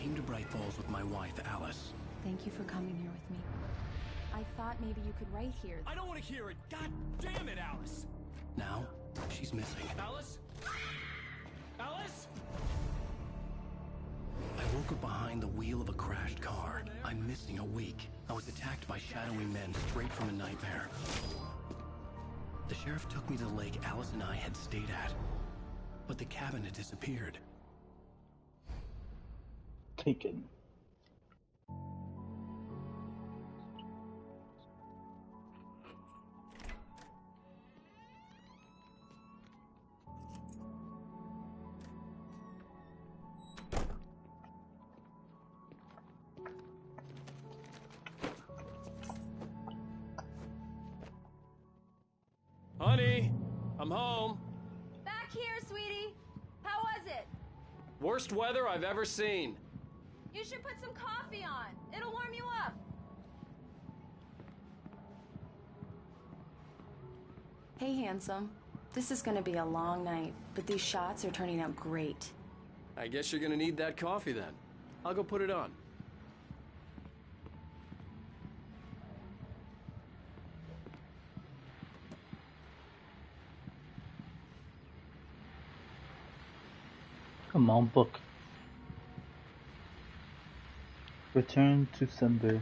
came to Bright Falls with my wife, Alice. Thank you for coming here with me. I thought maybe you could write here. I don't want to hear it! God damn it, Alice! Now, she's missing. Alice? Alice? I woke up behind the wheel of a crashed car. I'm missing a week. I was attacked by shadowy men straight from a nightmare. The sheriff took me to the lake Alice and I had stayed at. But the cabin had disappeared. Taken. Honey, I'm home. Back here, sweetie. How was it? Worst weather I've ever seen. You should put some coffee on. It'll warm you up. Hey, handsome. This is gonna be a long night, but these shots are turning out great. I guess you're gonna need that coffee then. I'll go put it on. Come on, book. Return to sender.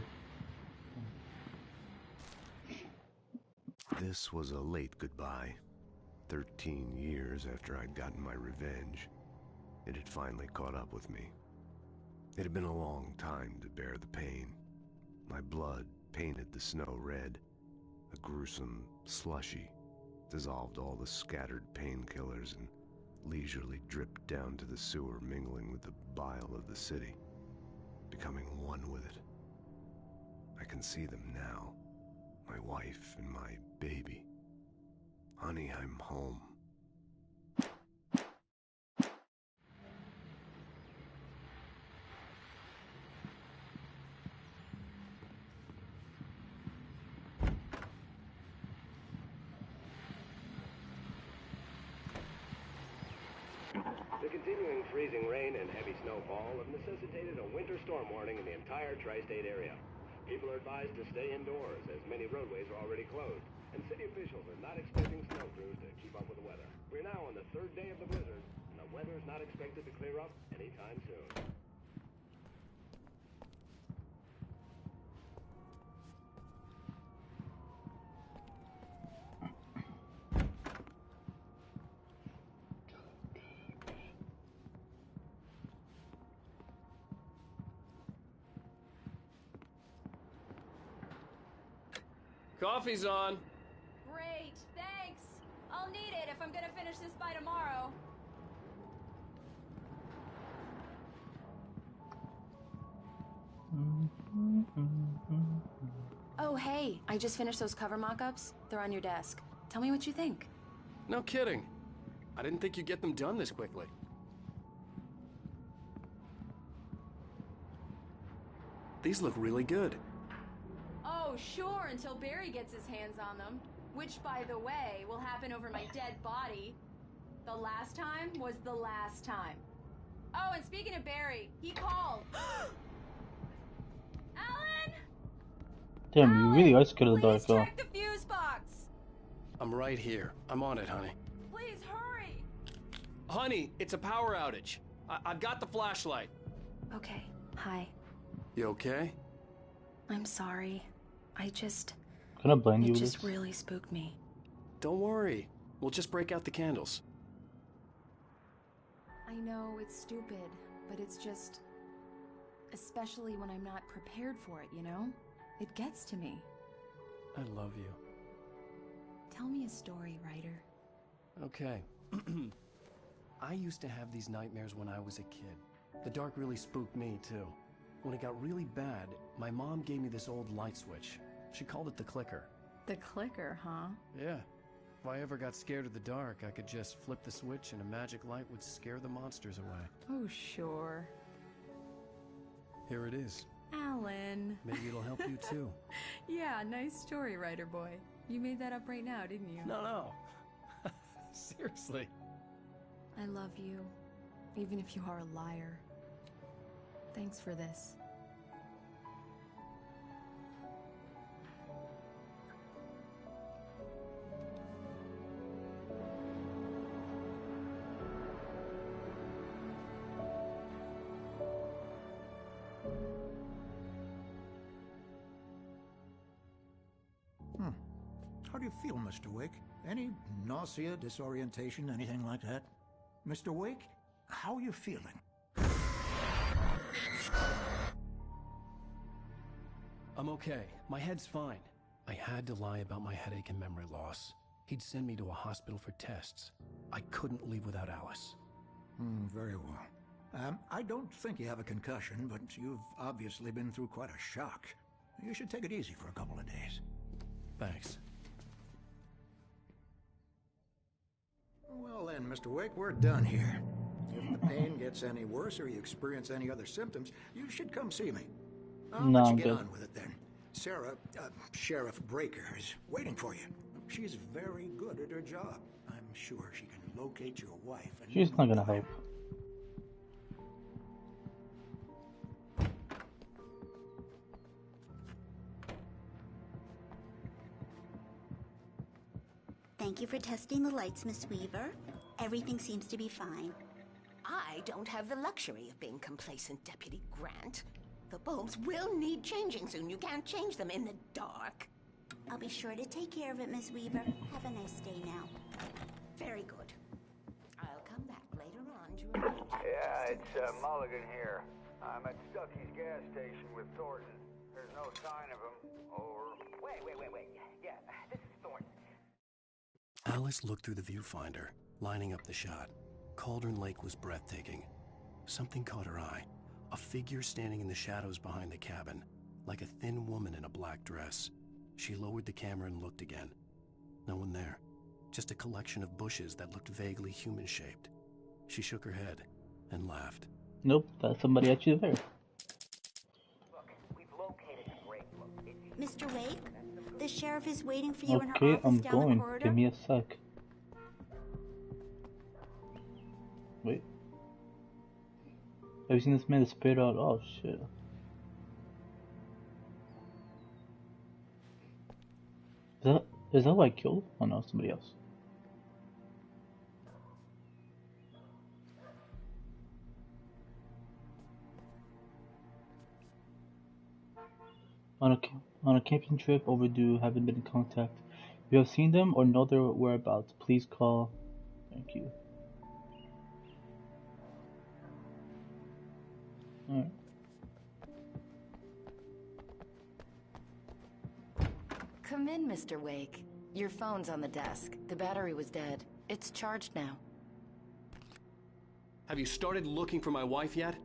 This was a late goodbye. 13 years after I'd gotten my revenge, it had finally caught up with me. It had been a long time to bear the pain. My blood painted the snow red. A gruesome slushy dissolved all the scattered painkillers and leisurely dripped down to the sewer, mingling with the bile of the city, becoming one with it. I can see them now, my wife and my baby. Honey, I'm home. The continuing freezing rain and heavy snowfall have necessitated a winter storm warning in the entire tri-state area. People are advised to stay indoors as many roadways are already closed, and city officials are not expecting snow crews to keep up with the weather. We're now on the third day of the blizzard, and the weather is not expected to clear up anytime soon. Coffee's on. Great, thanks. I'll need it if I'm gonna finish this by tomorrow. Oh, hey, I just finished those cover mock-ups. They're on your desk. Tell me what you think. No kidding. I didn't think you'd get them done this quickly. These look really good. Oh, sure, until Barry gets his hands on them. Which, by the way, will happen over my dead body. The last time was the last time. Oh, and speaking of Barry, he called. Alan! Damn, you really are scared of the dark, Please though. check the fuse box. I'm right here. I'm on it, honey. Please hurry. Honey, it's a power outage. I've got the flashlight. Okay, hi. You okay? I'm sorry. Can I blame you It with just this? really spooked me. Don't worry. We'll just break out the candles. I know it's stupid, but it's just... Especially when I'm not prepared for it, you know? It gets to me. I love you. Tell me a story, writer. Okay. I used to have these nightmares when I was a kid. The dark really spooked me, too. When it got really bad, my mom gave me this old light switch. She called it the clicker. The clicker, huh? Yeah. If I ever got scared of the dark, I could just flip the switch and a magic light would scare the monsters away. Oh, sure. Here it is. Alan. Maybe it'll help you, too. Yeah, nice story, writer boy. You made that up right now, didn't you? No. Seriously. I love you, even if you are a liar. Thanks for this. How do you feel, Mr. Wake? Any nausea, disorientation, anything like that? Mr. Wake, how are you feeling? I'm okay. My head's fine. I had to lie about my headache and memory loss. He'd send me to a hospital for tests. I couldn't leave without Alice. Very well. I don't think you have a concussion, but you've obviously been through quite a shock. You should take it easy for a couple of days. Thanks. Well then, Mr. Wake, we're done here. If the pain gets any worse or you experience any other symptoms, you should come see me. I'll No, let you I'm get good. on with it then. Sarah, Sheriff Breaker, is waiting for you. She's very good at her job. I'm sure she can locate your wife. And She's not gonna help. Thank you for testing the lights, Miss Weaver. Everything seems to be fine. I don't have the luxury of being complacent, Deputy Grant. The bulbs will need changing soon. You can't change them in the dark. I'll be sure to take care of it, Miss Weaver. Have a nice day now. Very good. I'll come back later on to arrange. Yeah, it's Mulligan here. I'm at Stucky's gas station with Thornton. There's no sign of him. Over. Wait. Yeah, this is Thornton. Alice looked through the viewfinder, lining up the shot. Cauldron Lake was breathtaking. Something caught her eye. A figure standing in the shadows behind the cabin, like a thin woman in a black dress. She lowered the camera and looked again. No one there. Just a collection of bushes that looked vaguely human-shaped. She shook her head and laughed. Nope, that's somebody actually there. Look, we've located the grave. Look, Mr. Wake, the sheriff is waiting for you in her Okay, office I'm down going. the corridor. Give me a sec. Wait. Have you seen this man spit out? Oh shit. Is that who I killed? Oh no, somebody else. On a camping trip, overdue, haven't been in contact. If you have seen them or know their whereabouts, please call. Thank you. Alright. Come in, Mr. Wake. Your phone's on the desk. The battery was dead. It's charged now. Have you started looking for my wife yet?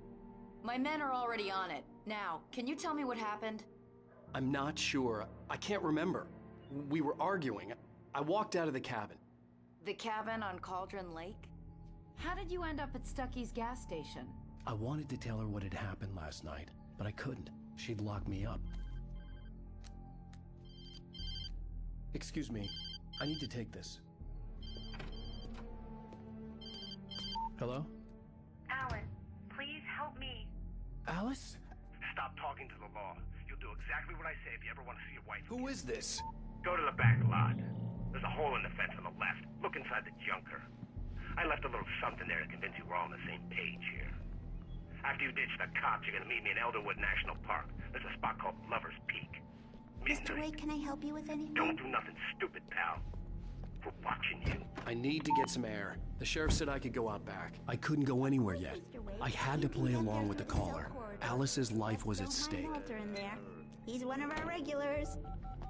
My men are already on it. Now, can you tell me what happened? I'm not sure. I can't remember. We were arguing. I walked out of the cabin. The cabin on Cauldron Lake? How did you end up at Stucky's gas station? I wanted to tell her what had happened last night, but I couldn't. She'd lock me up. Excuse me. I need to take this. Hello? Alan, please help me. Alice? Stop talking to the law. You'll do exactly what I say if you ever want to see your wife. Who is this? Go to the back lot. There's a hole in the fence on the left. Look inside the junker. I left a little something there to convince you we're all on the same page here. After you ditch the cops, you're gonna meet me in Elderwood National Park. There's a spot called Lover's Peak. Mr. Wake, can I help you with anything? Don't do nothing stupid, pal. We're watching you. I need to get some air. The sheriff said I could go out back. I couldn't go anywhere yet. I had to play along with the caller. Alice's life was at stake. Walter in there. He's one of our regulars.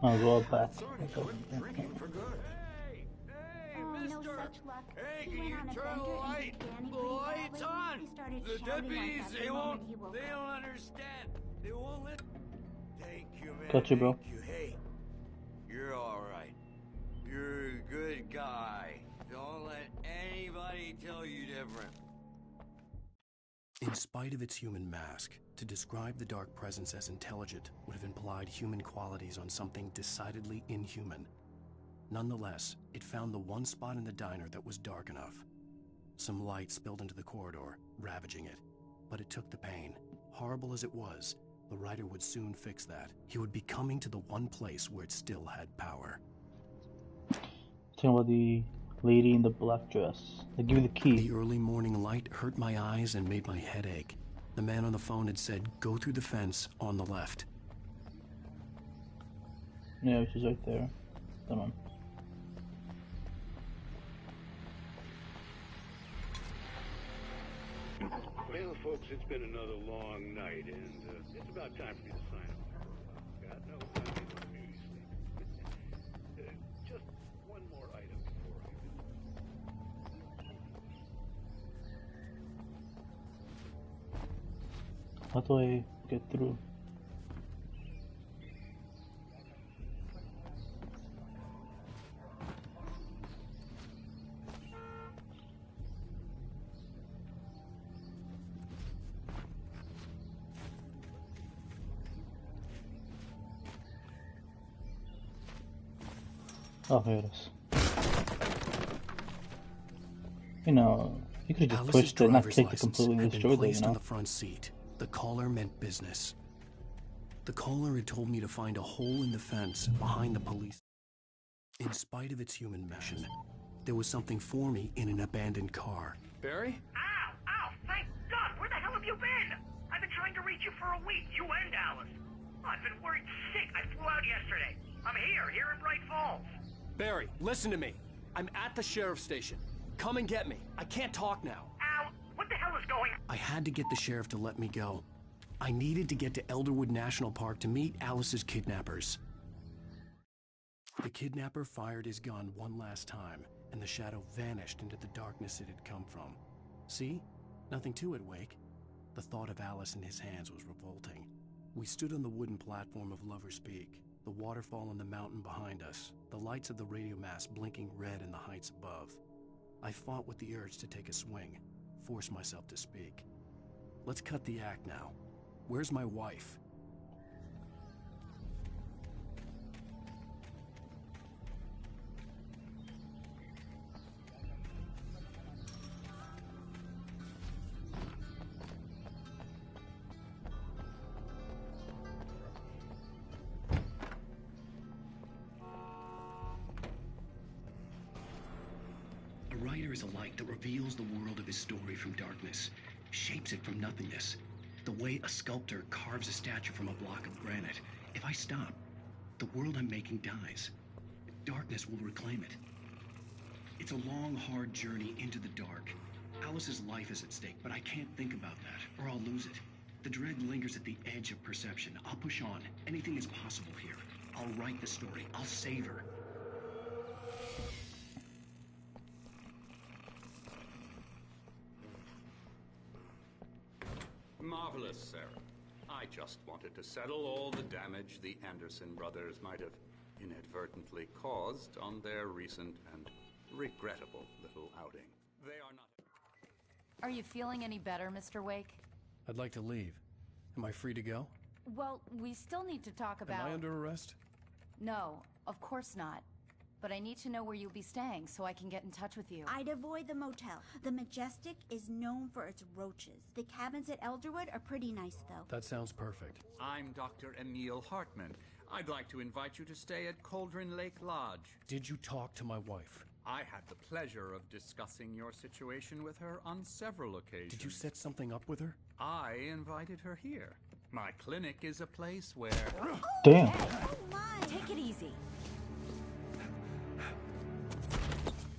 I'll go out back. Drinking for good. Oh, no such luck. Hey, He can went you on a turn bender the and light? began it The pretty light's badly. on. He started The shouting like deputies, that they the won't, moment he woke they up. don't understand. They won't let. Thank you, man. Gotcha, bro. Thank you. Hey, you're all right. You're a good guy. Don't let anybody tell you different. In spite of its human mask, to describe the dark presence as intelligent would have implied human qualities on something decidedly inhuman. Nonetheless, it found the one spot in the diner that was dark enough. Some light spilled into the corridor, ravaging it, but it took the pain, Horrible as it was, the writer would soon fix that. He would be coming to the one place where it still had power. Talking about the lady in the black dress. They give you the key. The early morning light hurt my eyes and made my head ache. The man on the phone had said, go through the fence on the left. Yeah, which is right there. Come on. Well, folks, it's been another long night, and it's about time for me to sign off. Got no time for beauty sleep. Just one more item before I go. How do I get through? Oh, here it is. You know, you could have just pushed it, not clicked it completely and destroyed it, you know? On the front seat. The caller meant business. The caller had told me to find a hole in the fence behind the police. In spite of its human mission, there was something for me in an abandoned car. Barry? Ow! Ow! Thank God! Where the hell have you been? I've been trying to reach you for a week, you and Alice. I've been worried sick. I flew out yesterday. I'm here in Bright Falls. Barry, listen to me. I'm at the sheriff's station. Come and get me. I can't talk now. Al, what the hell is going on? I had to get the sheriff to let me go. I needed to get to Elderwood National Park to meet Alice's kidnappers. The kidnapper fired his gun one last time, and the shadow vanished into the darkness it had come from. See? Nothing to it, Wake. The thought of Alice in his hands was revolting. We stood on the wooden platform of Lover's Peak, the waterfall on the mountain behind us, the lights of the radio mast blinking red in the heights above. I fought with the urge to take a swing, force myself to speak. Let's cut the act now. Where's my wife? A writer is a light that reveals the world of his story from darkness, shapes it from nothingness. The way a sculptor carves a statue from a block of granite. If I stop, the world I'm making dies. Darkness will reclaim it. It's a long, hard journey into the dark. Alice's life is at stake, but I can't think about that, or I'll lose it. The dread lingers at the edge of perception. I'll push on. Anything is possible here. I'll write the story. I'll save her. Marvelous, Sarah. I just wanted to settle all the damage the Anderson brothers might have inadvertently caused on their recent and regrettable little outing. They are not... Are you feeling any better, Mr. Wake? I'd like to leave. Am I free to go? Well, we still need to talk about... Am I under arrest? No, of course not. But I need to know where you'll be staying so I can get in touch with you. I'd avoid the motel. The Majestic is known for its roaches. The cabins at Elderwood are pretty nice, though. That sounds perfect. I'm Dr. Emil Hartman. I'd like to invite you to stay at Cauldron Lake Lodge. Did you talk to my wife? I had the pleasure of discussing your situation with her on several occasions. Did you set something up with her? I invited her here. My clinic is a place where... Damn. Oh my! Take it easy.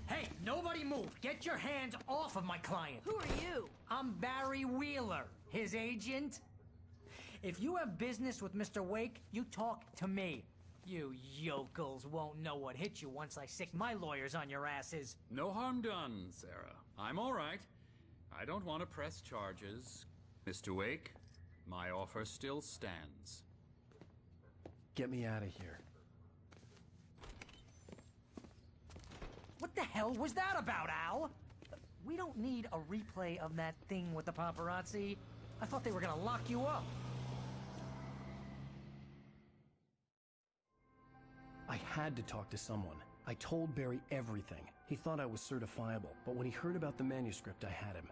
Hey, nobody move. Get your hands off of my client. Who are you? I'm Barry Wheeler, his agent. If you have business with Mr. Wake, you talk to me. You yokels won't know what hit you once I sick my lawyers on your asses. No harm done, Sarah. I'm all right. I don't want to press charges. Mr. Wake, my offer still stands. Get me out of here. What the hell was that about, Al? We don't need a replay of that thing with the paparazzi. I thought they were gonna lock you up. I had to talk to someone. I told Barry everything. He thought I was certifiable, but when he heard about the manuscript, I had him.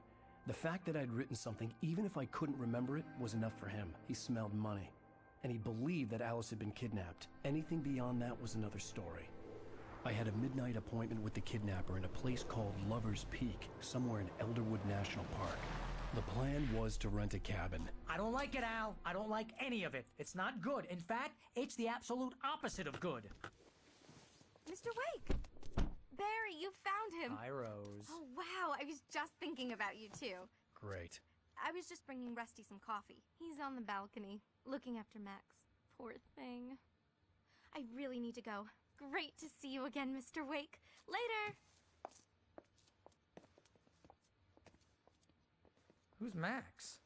The fact that I'd written something, even if I couldn't remember it, was enough for him. He smelled money. And he believed that Alice had been kidnapped. Anything beyond that was another story. I had a midnight appointment with the kidnapper in a place called Lover's Peak, somewhere in Elderwood National Park. The plan was to rent a cabin. I don't like it, Al. I don't like any of it. It's not good. In fact, it's the absolute opposite of good. Mr. Wake! Barry, you found him. Hi, Rose. Oh, wow. I was just thinking about you, too. Great. I was just bringing Rusty some coffee. He's on the balcony, looking after Max. Poor thing. I really need to go. Great to see you again, Mr. Wake. Later! Who's Max?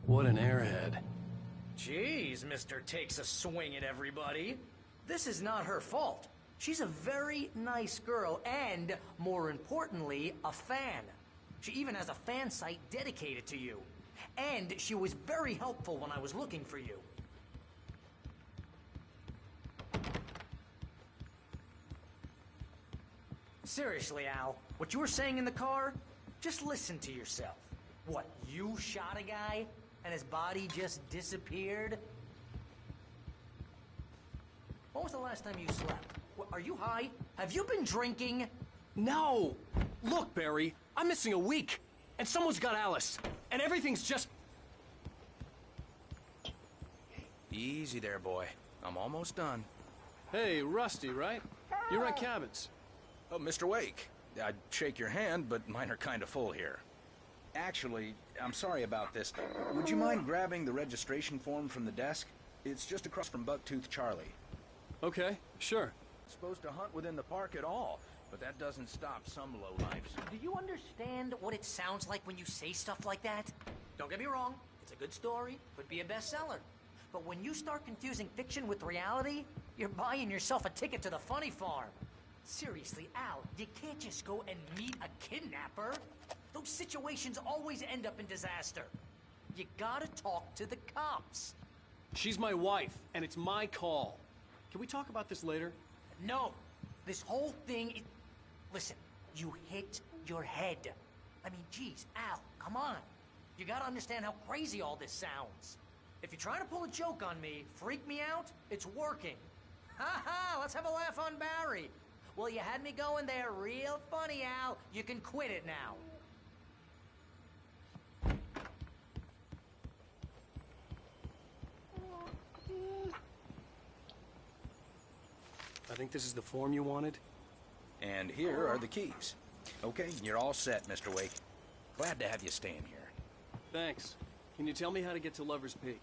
What an airhead. Jeez, Mr. Takes a swing at everybody. This is not her fault. She's a very nice girl and, more importantly, a fan. She even has a fan site dedicated to you. And she was very helpful when I was looking for you. Seriously, Al, what you were saying in the car, just listen to yourself. What, you shot a guy and his body just disappeared? When was the last time you slept? Are you high? Have you been drinking? No! Look, Barry, I'm missing a week, and someone's got Alice, and everything's just... Easy there, boy. I'm almost done. Hey, Rusty, right? You rent cabins. Oh, Mr. Wake. I'd shake your hand, but mine are kind of full here. Actually, I'm sorry about this. Would you mind grabbing the registration form from the desk? It's just across from Bucktooth Charlie. Okay, sure. Supposed to hunt within the park at all, but that doesn't stop some lowlifes. Do you understand what it sounds like when you say stuff like that? Don't get me wrong, it's a good story, could be a bestseller. But when you start confusing fiction with reality, you're buying yourself a ticket to the funny farm. Seriously, Al, you can't just go and meet a kidnapper. Those situations always end up in disaster. You gotta talk to the cops. She's my wife, and it's my call. Can we talk about this later? No. This whole thing is... Listen, you hit your head. I mean, geez, Al, come on. You gotta understand how crazy all this sounds. If you're trying to pull a joke on me, freak me out, it's working. Ha ha, let's have a laugh on Barry. Well, you had me going there real funny, Al. You can quit it now. I think this is the form you wanted. And here are the keys. Okay, you're all set, Mr. Wake. Glad to have you staying here. Thanks. Can you tell me how to get to Lover's Peak?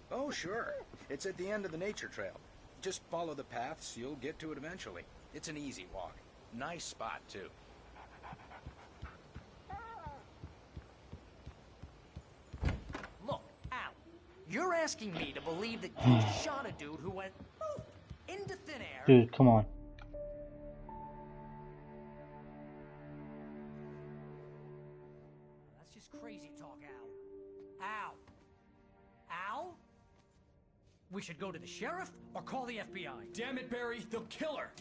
Oh, sure. It's at the end of the nature trail. Just follow the paths, you'll get to it eventually. It's an easy walk. Nice spot, too. Look, Al, you're asking me to believe that you shot a dude who went poof, into thin air. Dude, come on. That's just crazy talk, Al. Al. Al? We should go to the sheriff or call the FBI. Damn it, Barry, they'll kill her!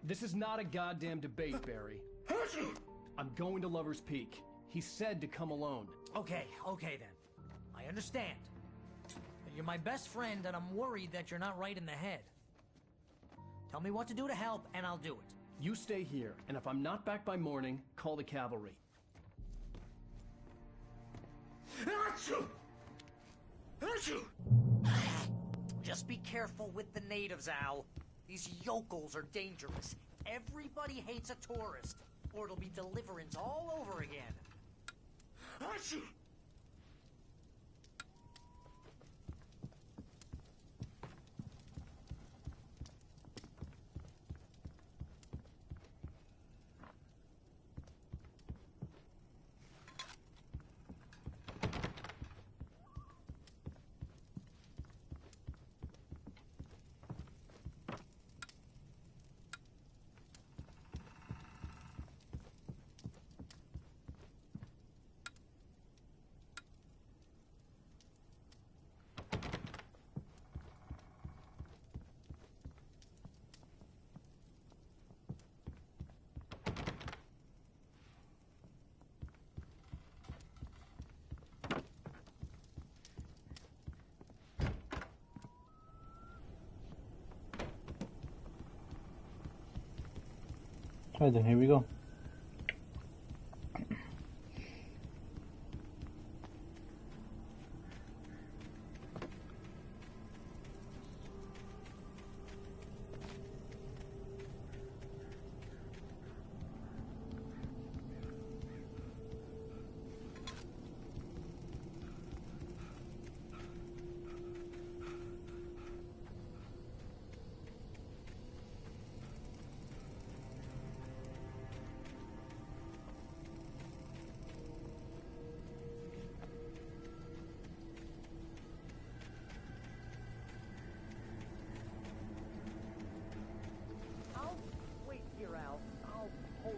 This is not a goddamn debate, Barry. I'm going to Lover's Peak. He said to come alone. Okay then. I understand. You're my best friend, and I'm worried that you're not right in the head. Tell me what to do to help, and I'll do it. You stay here, and if I'm not back by morning, call the cavalry. Just be careful with the natives, Al. These yokels are dangerous. Everybody hates a tourist, or it'll be deliverance all over again. Alright then, here we go.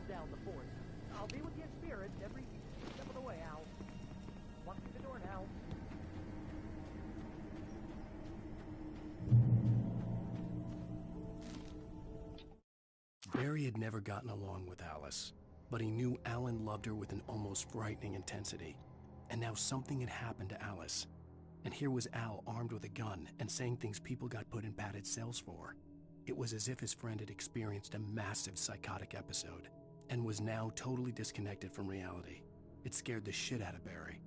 down the fort. I'll be with you in spirit every step of the way, Al. Walk through the door now. Barry had never gotten along with Alice, but he knew Alan loved her with an almost frightening intensity. And now something had happened to Alice. And here was Al armed with a gun and saying things people got put in padded cells for. It was as if his friend had experienced a massive psychotic episode and was now totally disconnected from reality. It scared the shit out of Barry.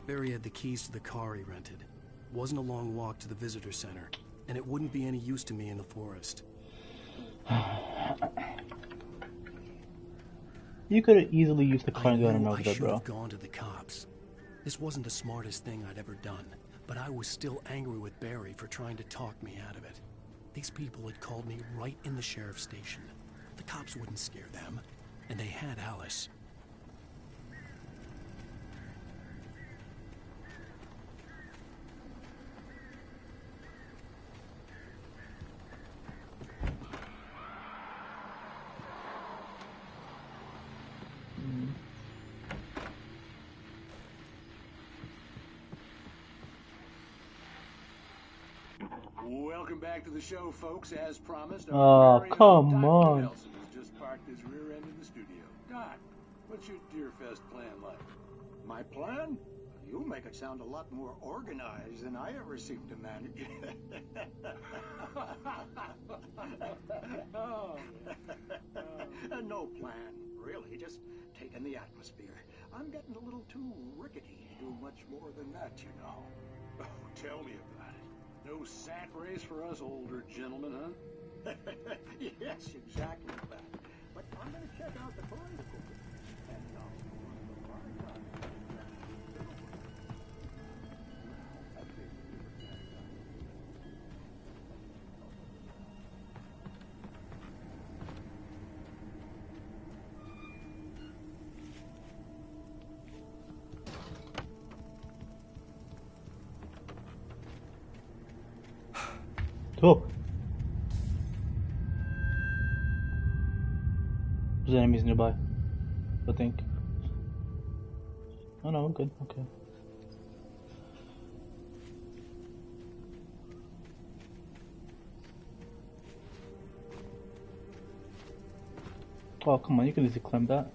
Barry had the keys to the car he rented. Wasn't a long walk to the visitor center, and it wouldn't be any use to me in the forest. You could have easily used the car and gotten over I there, should bro. have gone to the cops. This wasn't the smartest thing I'd ever done, but I was still angry with Barry for trying to talk me out of it. These people had called me right in the sheriff's station. The cops wouldn't scare them, and they had Alice. Welcome back to the show, folks. As promised, Oh, very own come Dr. on. Nelson has just parked his rear end in the studio. Doc, what's your Deerfest plan like? My plan? You make it sound a lot more organized than I ever seem to manage. No plan, really. Just taking the atmosphere. I'm getting a little too rickety to do much more than that, you know. Oh, tell me about it. No sack race for us older gentlemen, huh? Yes, exactly that. But I'm going to check out the political bit. And Cool. There's enemies nearby, I think. Oh no, I'm good. Okay. Oh, come on, you can easily climb that.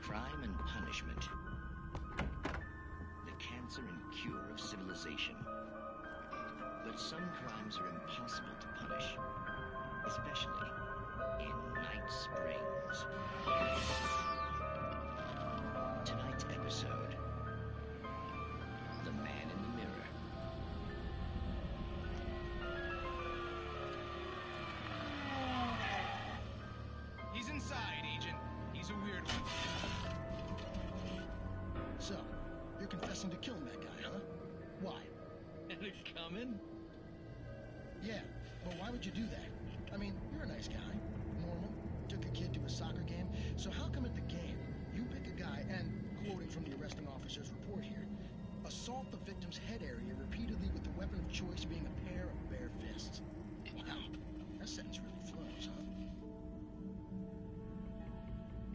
Crime and punishment. The cancer and cure of civilization. But some crimes are impossible to punish, especially in Night Springs. Tonight's episode, The Man in the Mirror. He's inside, Agent. He's a weird one. So, you're confessing to killing that guy, huh? Why? And it coming? Yeah, but why would you do that? I mean, you're a nice guy. Normal. Took a kid to a soccer game. So how come at the game, you pick a guy and, quoting from the arresting officer's report here, Assault the victim's head area repeatedly with the weapon of choice being a pair of bare fists. Wow, that sentence really flows, huh?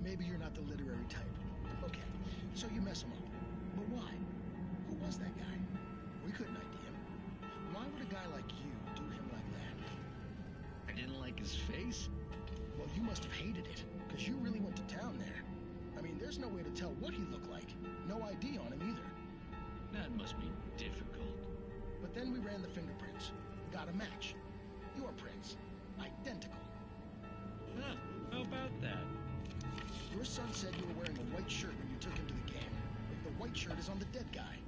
Maybe you're not the literary type. Okay, so you mess him up. But why? Who was that guy? We couldn't ID him. Why would a guy like you do him like that? I didn't like his face? Well, you must have hated it, because you really went to town there. I mean, there's no way to tell what he looked like. No ID on him either. That must be difficult. But then we ran the fingerprints. Got a match. Your prints. Identical. Huh, how about that? Your son said you were wearing a white shirt when you took him to the game. The white shirt is on the dead guy.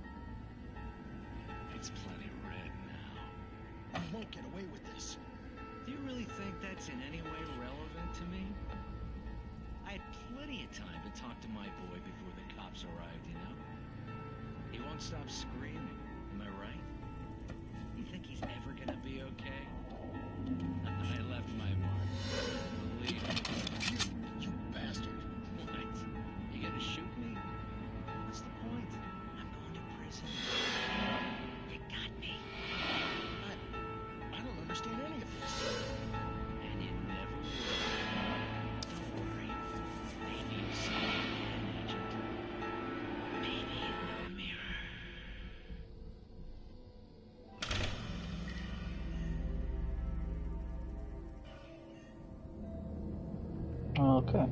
It's plenty red now. You won't get away with this. Do you really think that's in any way relevant to me? I had plenty of time to talk to my boy before the cops arrived, you know? He won't stop screaming, am I right? You think he's ever gonna be okay? I left my mark. Believe me. You bastard. What? You gonna shoot me? What's the point? I'm going to prison. You got me. I don't understand any of this. And you never will. Don't worry. Maybe you'll see me again, Agent. Maybe in the mirror. Okay.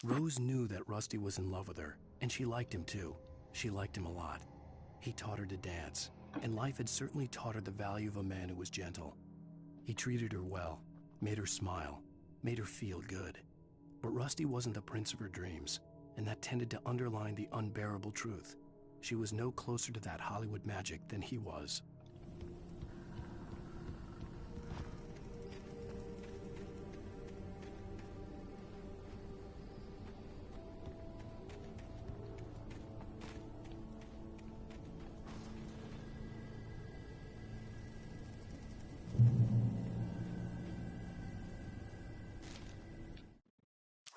Rose knew that Rusty was in love with her, and she liked him too. She liked him a lot. He taught her to dance, and life had certainly taught her the value of a man who was gentle. He treated her well, made her smile, made her feel good. But Rusty wasn't the prince of her dreams, and that tended to underline the unbearable truth. She was no closer to that Hollywood magic than he was.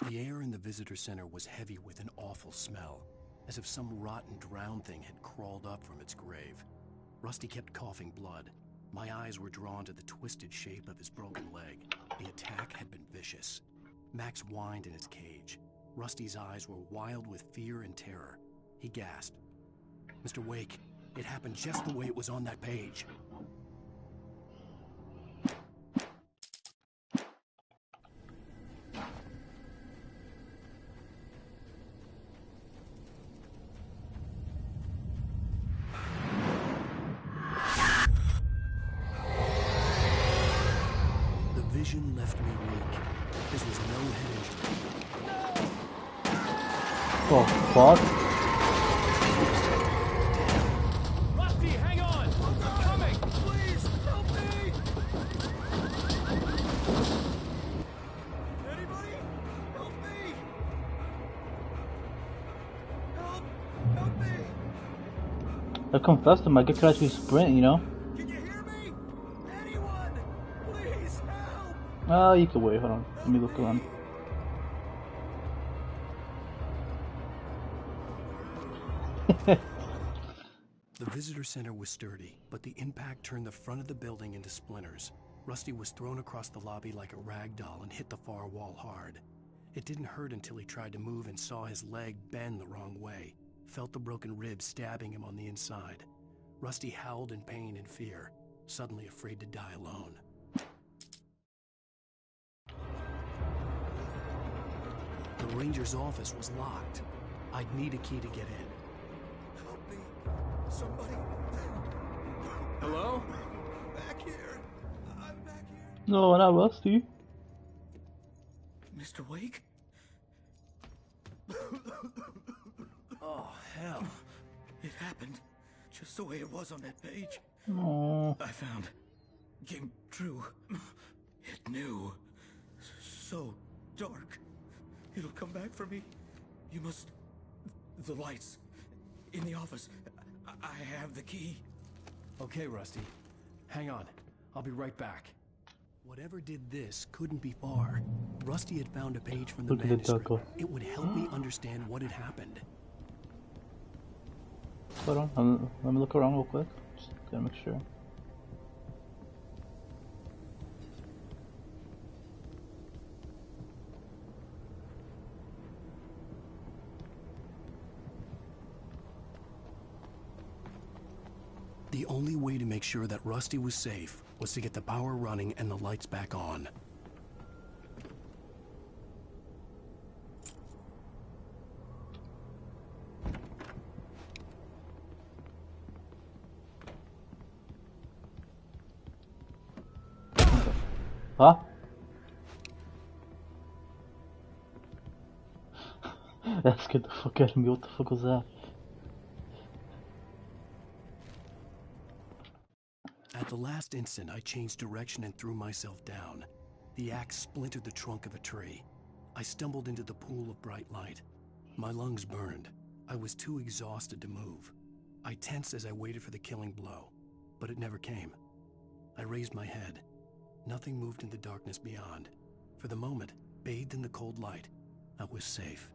The air in the visitor center was heavy with an awful smell, as if some rotten drowned thing had crawled up from its grave. Rusty kept coughing blood. My eyes were drawn to the twisted shape of his broken leg. The attack had been vicious. Max whined in his cage. Rusty's eyes were wild with fear and terror. He gasped. "Mr. Wake, it happened just the way it was on that page." Vision left me weak. This was no head injury. Oh, fuck. Rusty, hang on! I'm coming! Please, help me! Anybody? Help me! Help me! I confessed him, I could actually sprint, you know? Can you hear me? Anyone? Please, help! Oh, you can wait, hold on. Let me look around. The visitor center was sturdy, but the impact turned the front of the building into splinters. Rusty was thrown across the lobby like a rag doll and hit the far wall hard. It didn't hurt until he tried to move and saw his leg bend the wrong way, felt the broken ribs stabbing him on the inside. Rusty howled in pain and fear, suddenly afraid to die alone. The ranger's office was locked. I'd need a key to get in. Help me! Somebody! Hello? No, not Rusty. Mr. Wake? Oh, hell. It happened just the way it was on that page. Oh. I found. Came true. It knew. So dark. It'll come back for me. You must... The lights. In the office. I have the key. Okay, Rusty. Hang on. I'll be right back. Whatever did this couldn't be far. Rusty had found a page from the manuscript. It would help me understand what had happened. Hold on, let me look around real quick. Just gotta make sure. The only way to make sure that Rusty was safe was to get the power running and the lights back on. Huh? That scared the fuck out of me. What the fuck was that? At the last instant, I changed direction and threw myself down. The axe splintered the trunk of a tree. I stumbled into the pool of bright light. My lungs burned. I was too exhausted to move. I tensed as I waited for the killing blow, but it never came. I raised my head. Nothing moved in the darkness beyond. For the moment, bathed in the cold light, I was safe.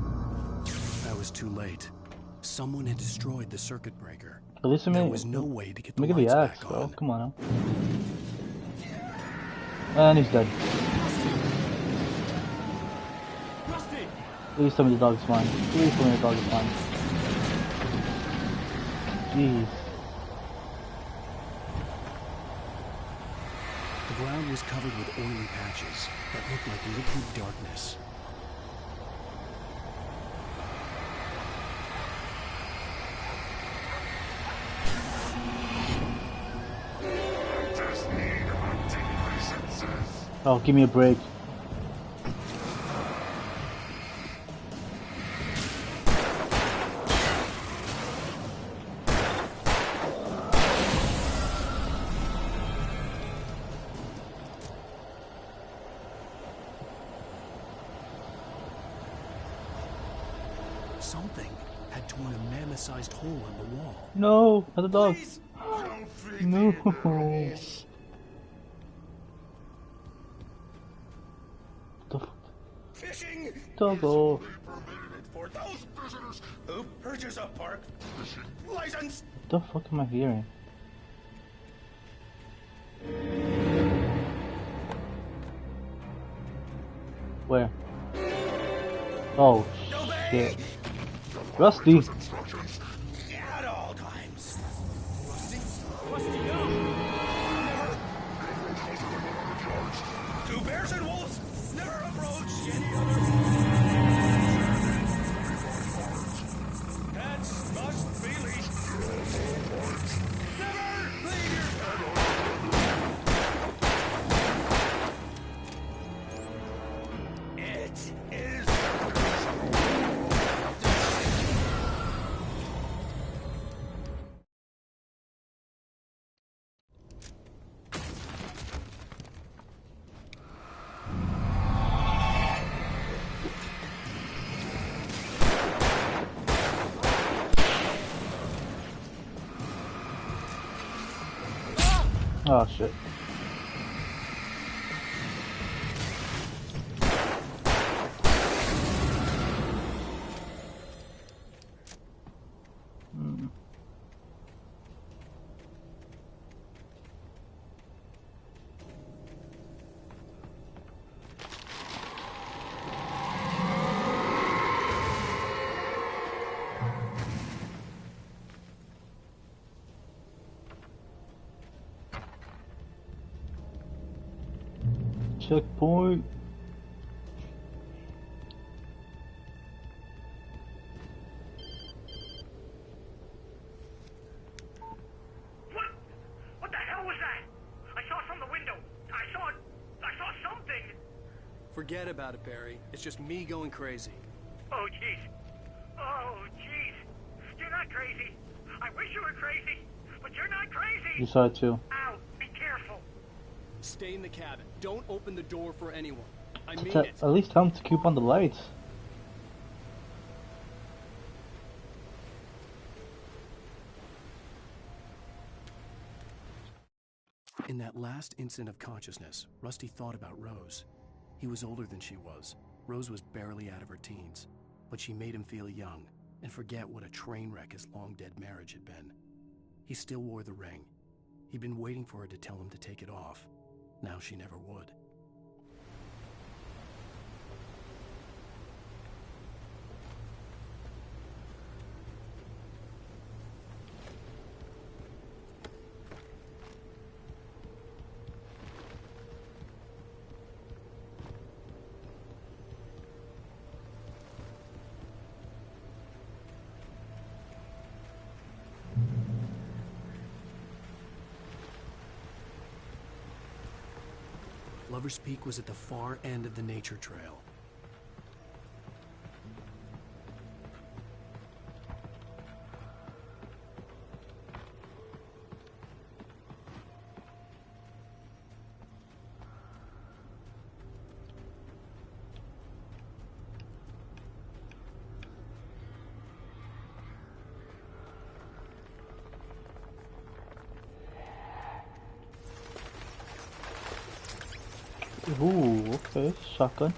I was too late. Someone had destroyed the circuit breaker. At least there was no way to get the Look at the lights axe, back bro. on. Come on now. And he's dead. Please tell me the dog's fine. Please tell me the dog is fine. Jeez. The ground was covered with oily patches that looked like liquid darkness. Oh, give me a break. Something had torn a mammoth-sized hole in the wall. No, not the dog. No. Fishing! Doggo. For those visitors who purchase a park fishing license! What the fuck am I hearing? Where? Oh shit. Rusty! At all times. Do bears and wolves never approach any other? Cats must be leashed. Never leave your It is. Oh shit. Checkpoint. Forget about it, Barry. It's just me going crazy. Oh, jeez. Oh, jeez. You're not crazy. I wish you were crazy, but you're not crazy. You saw it too. Ow, be careful. Stay in the cabin. Don't open the door for anyone. I mean it. At least tell him to keep on the lights. In that last instant of consciousness, Rusty thought about Rose. He was older than she was. Rose was barely out of her teens, but she made him feel young and forget what a train wreck his long-dead marriage had been. He still wore the ring. He'd been waiting for her to tell him to take it off. Now she never would. Lover's Peak was at the far end of the nature trail. Ooh, okay, shotgun.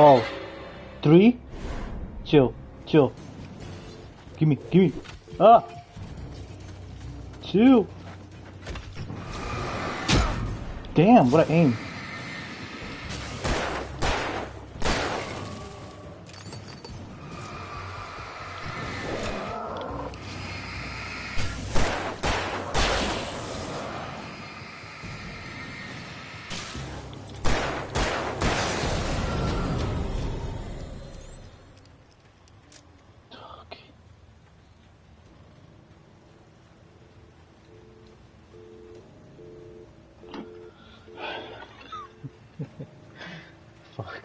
Oh, 3, chill. Give me. Ah, 2. Damn, what I aim. Fuck.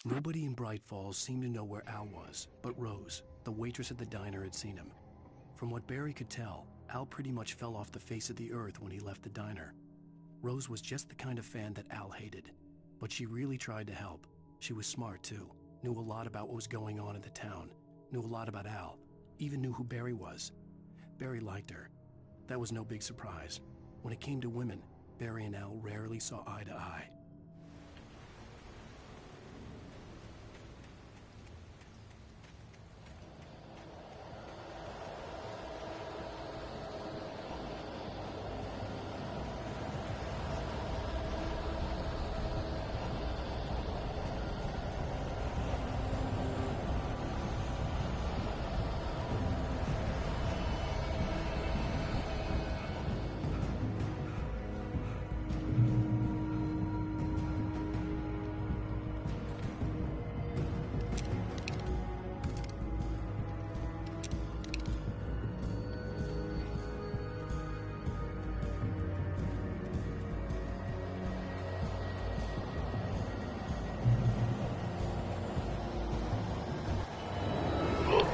Nobody in Bright Falls seemed to know where Al was, but Rose, the waitress at the diner, had seen him. From what Barry could tell, Al pretty much fell off the face of the earth when he left the diner. Rose was just the kind of fan that Al hated, but she really tried to help. She was smart too, knew a lot about what was going on in the town, knew a lot about Al, even knew who Barry was. Barry liked her. That was no big surprise. When it came to women, Barry and Al rarely saw eye to eye.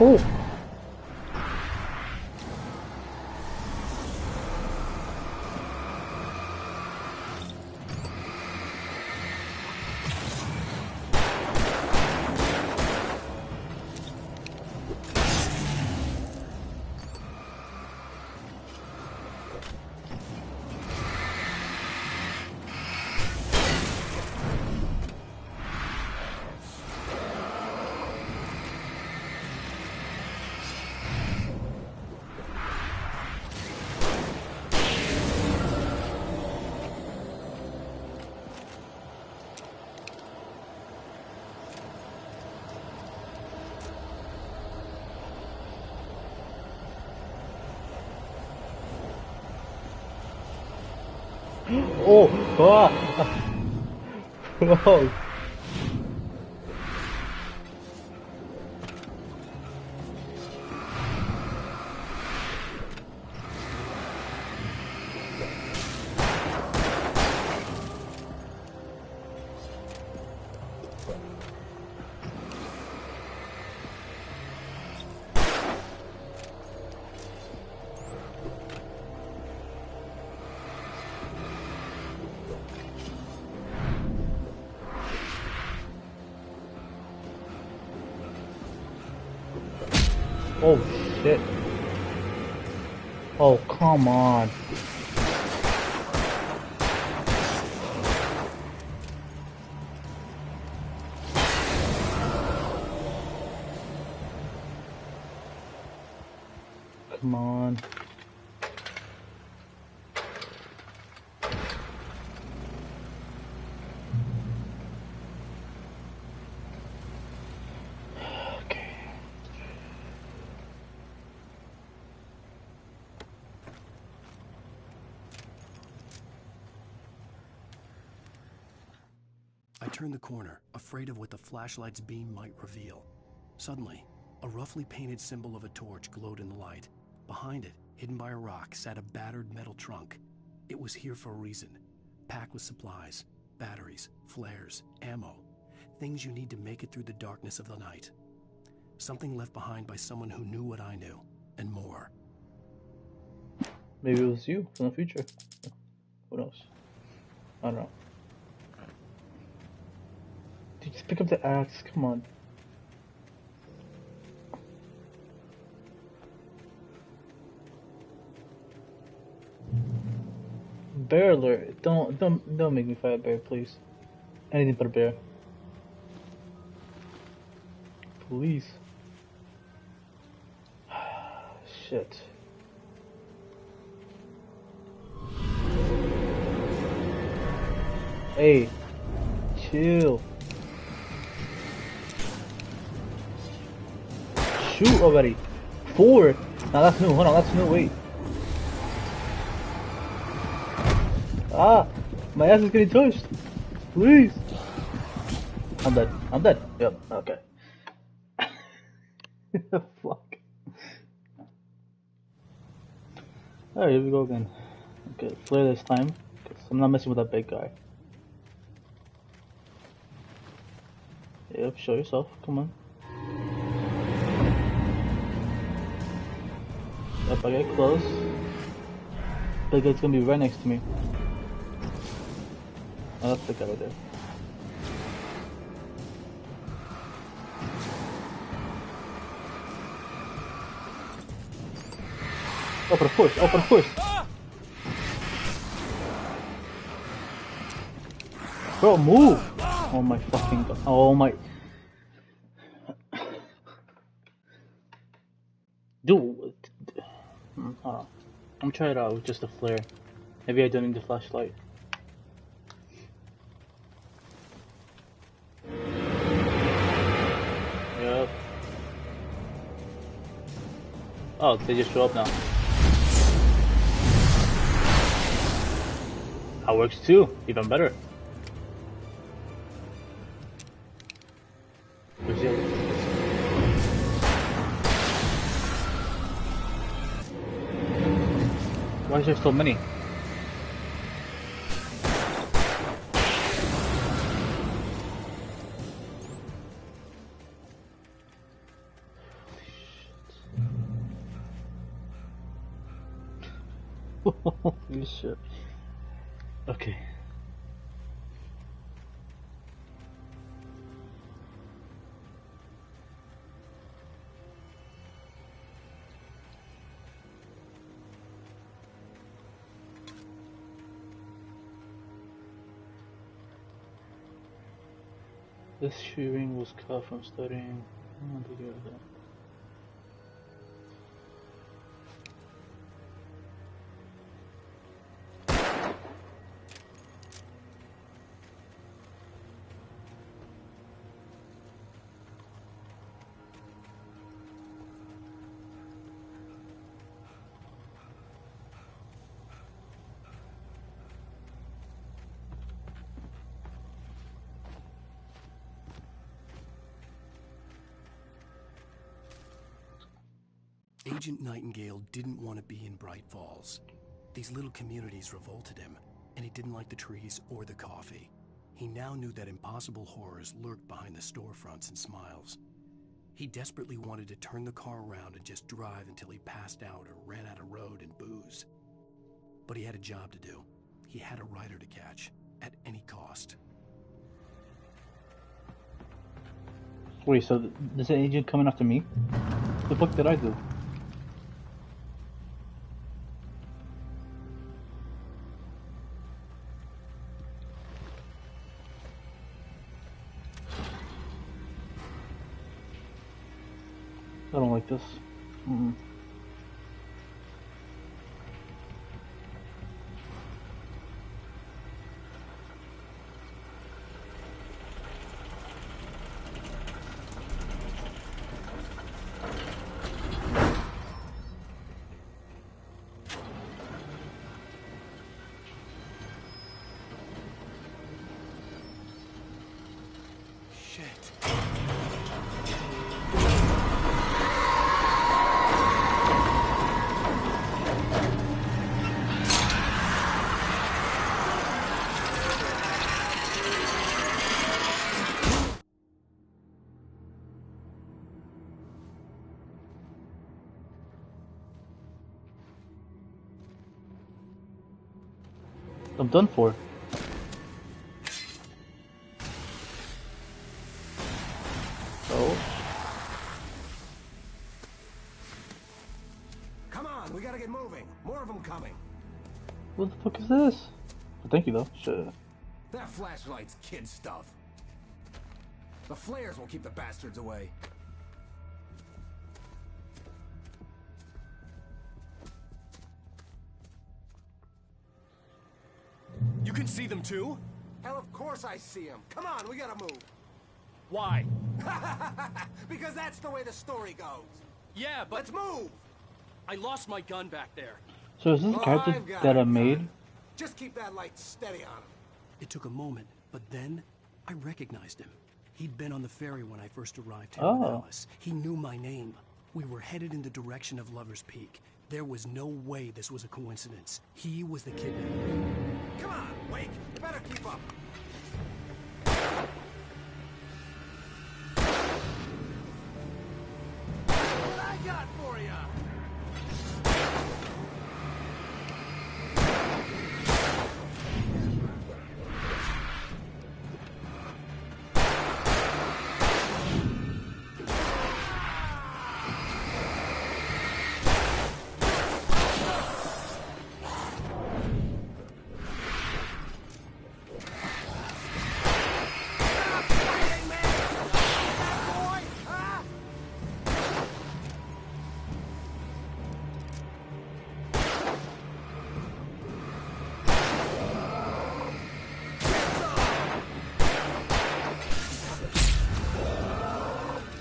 Oh! Oh! Ah! Whoa! Oh shit. Oh, come on. Come on. I turned the corner, afraid of what the flashlight's beam might reveal. Suddenly, a roughly painted symbol of a torch glowed in the light. Behind it, hidden by a rock, sat a battered metal trunk. It was here for a reason, packed with supplies, batteries, flares, ammo, things you need to make it through the darkness of the night. Something left behind by someone who knew what I knew, and more. Maybe it was you from the future. Who knows? I don't know. Dude, just pick up the axe, come on. Bear alert! Don't make me fight a bear, please. Anything but a bear. Please. Shit. Hey, chill. Shoot already. 4. Now that's new. Hold on, that's new. Wait. Ah, my ass is getting touched. Please. I'm dead. I'm dead. Yep. Okay. Fuck. Alright, here we go again. Okay, flare this time, because I'm not messing with that big guy. Yep, show yourself. Come on. Yep, I get close. Big guy's gonna be right next to me. Oh, that's the guy right there. Open a push, open a push! Bro, move! Oh my fucking god. Oh my... Dude! Hold on. I'm trying it out with just a flare. Maybe I don't need the flashlight. Yep. Oh, they just show up now. That works too, even better. Why is there so many? Holy shit. Okay. This shooting was cut from studying. I don't think it was that. Agent Nightingale didn't want to be in Bright Falls. These little communities revolted him, and he didn't like the trees or the coffee. He now knew that impossible horrors lurked behind the storefronts and smiles. He desperately wanted to turn the car around and just drive until he passed out or ran out of road and booze. But he had a job to do. He had a rider to catch, at any cost. Wait, so this agent coming after me? What the fuck did I do? I don't like this. I'm done for. Oh. Come on, we gotta get moving. More of them coming. What the fuck is this? Oh, thank you though. Shit. That flashlight's kid stuff. The flares will keep the bastards away. You can see them too? Hell, of course I see them. Come on, we gotta move. Why? Because that's the way the story goes. Yeah, but... Let's move! I lost my gun back there. So is this a character I've got that I it, made? son. Just keep that light steady on him. It took a moment, but then I recognized him. He'd been on the ferry when I first arrived here with Alice. He knew my name. We were headed in the direction of Lover's Peak. There was no way this was a coincidence. He was the kidnapper. Come on, Wake. You better keep up. What I got for you?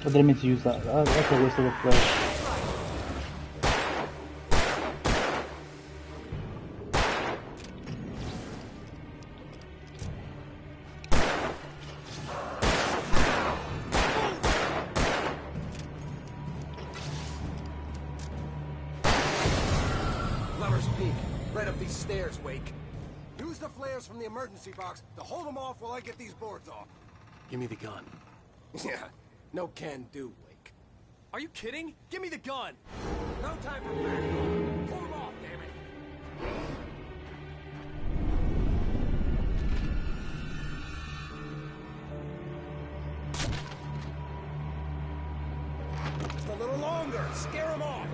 I didn't mean to use that. That's a waste of a flash. Lover's Peak. Right up these stairs, Wake. Use the flares from the emergency box to hold them off while I get these boards off. Give me the gun. Yeah, no can do, Wake. Are you kidding? Give me the gun! No time for back. Pull them off, damn it. there! Scare them off!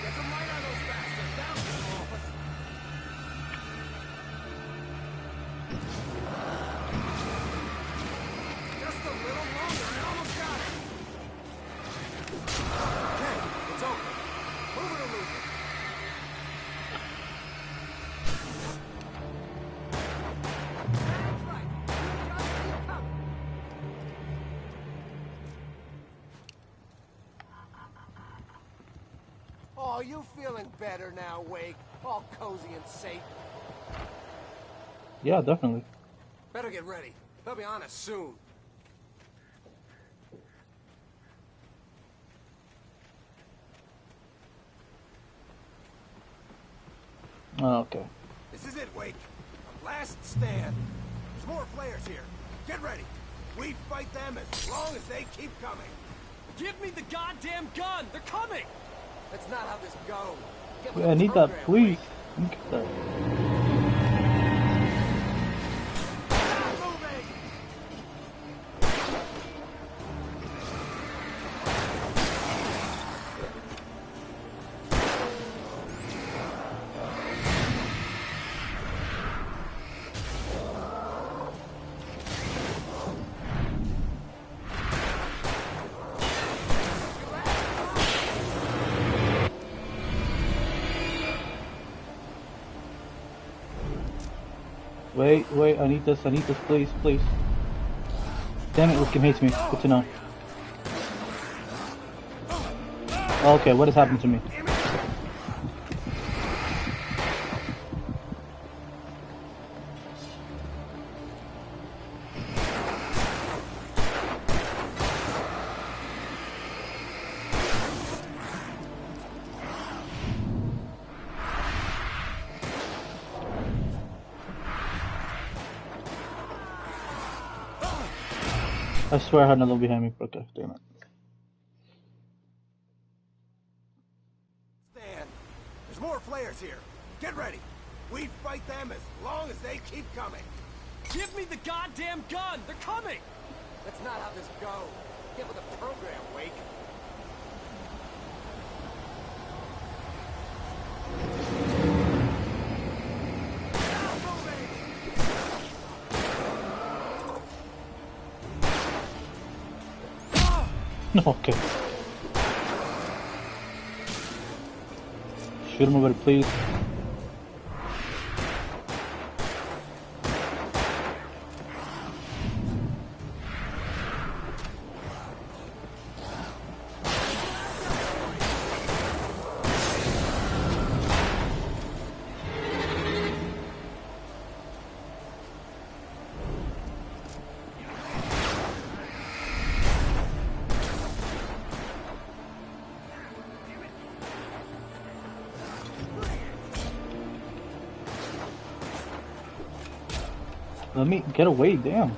Get some light on those bastards! Down to the office! Just a little longer, I almost got it! Okay, it's over. Move it or lose it. Oh, you feeling better now, Wake? All cozy and safe? Yeah, definitely. Better get ready. They'll be on us soon. Oh, okay. This is it, Wake. A last stand. There's more flares here. Get ready. We fight them as long as they keep coming. Give me the goddamn gun! They're coming! That's not how this goes. Get with Yeah, I the need program, that, please. Wake. Look at that. Wait, I need this, please, please. Damn it, this game hates me. Good to know. Okay, what has happened to me? I swear I had another one behind me. Okay, damn it. Stand. There's more flares here. Get ready. We fight them as long as they keep coming. Give me the goddamn gun! They're coming! That's not how this goes. Get with the program, Wake. Okay. Shoot him already, please. Let me get away, damn.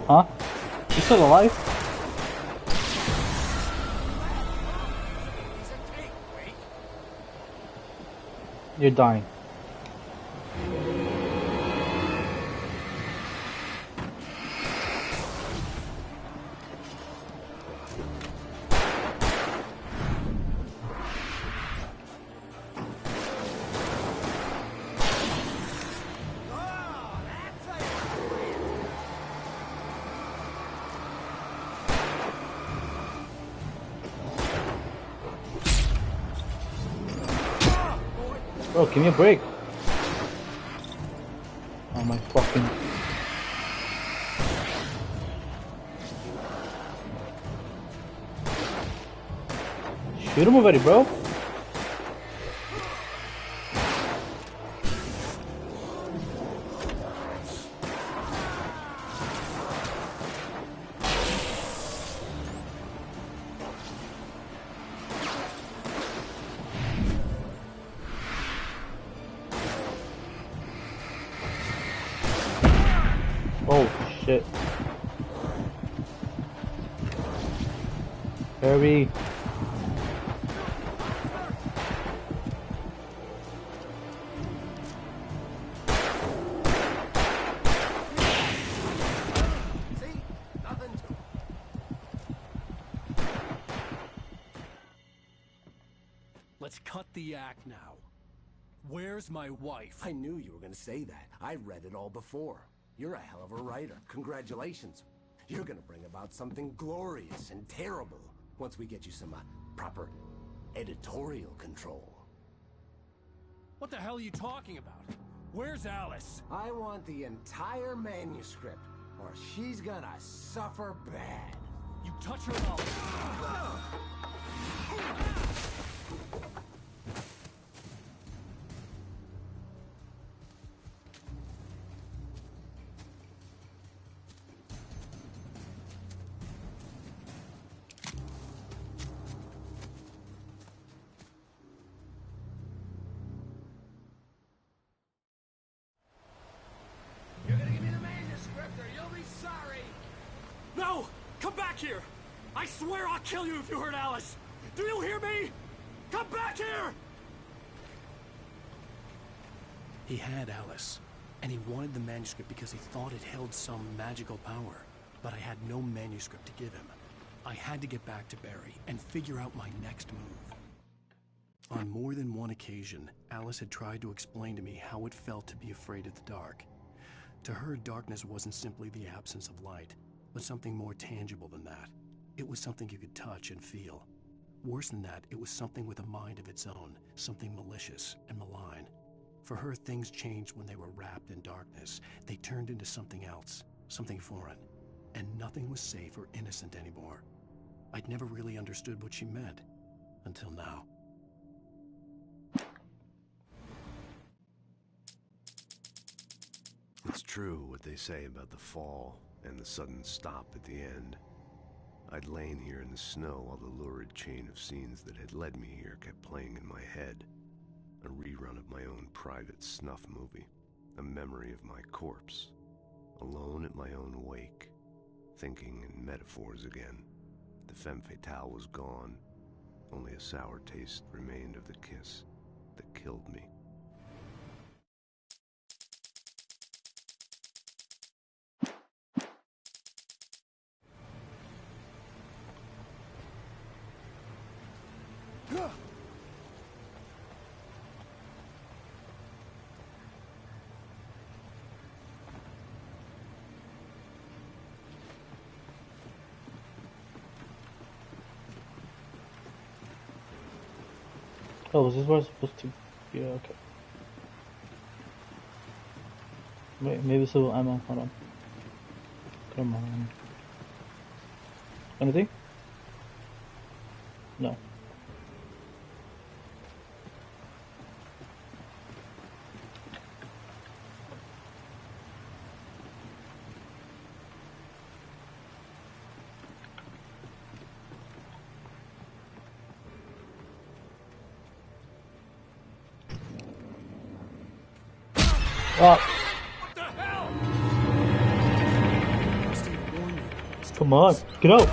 Huh? You still alive? You're dying. Bro, give me a break. Oh my fucking... Shoot him already, bro. Oh shit. Hurry. See? Nothing to Let's cut the act now. Where's my wife? I knew you were going to say that. I read it all before. You're a hell of a writer. Congratulations. You're going to bring about something glorious and terrible once we get you some proper editorial control. What the hell are you talking about? Where's Alice? I want the entire manuscript, or she's gonna suffer bad. You touch her up. You're gonna give me the manuscript or you'll be sorry! No! Come back here! I swear I'll kill you if you hurt Alice! Do you hear me? Come back here! He had Alice, and he wanted the manuscript because he thought it held some magical power. But I had no manuscript to give him. I had to get back to Barry and figure out my next move. On more than one occasion, Alice had tried to explain to me how it felt to be afraid of the dark. To her, darkness wasn't simply the absence of light, but something more tangible than that. It was something you could touch and feel. Worse than that, it was something with a mind of its own, something malicious and malign. For her, things changed when they were wrapped in darkness. They turned into something else, something foreign, and nothing was safe or innocent anymore. I'd never really understood what she meant, until now. It's true what they say about the fall and the sudden stop at the end. I'd lain here in the snow while the lurid chain of scenes that had led me here kept playing in my head. A rerun of my own private snuff movie. A memory of my corpse. Alone at my own wake. Thinking in metaphors again. The femme fatale was gone. Only a sour taste remained of the kiss that killed me. Oh, was this where I was supposed to? Yeah, okay. Wait, maybe it's a little ammo. Hold on. Come on. Anything? No. Oh. What the hell? Come on, get out!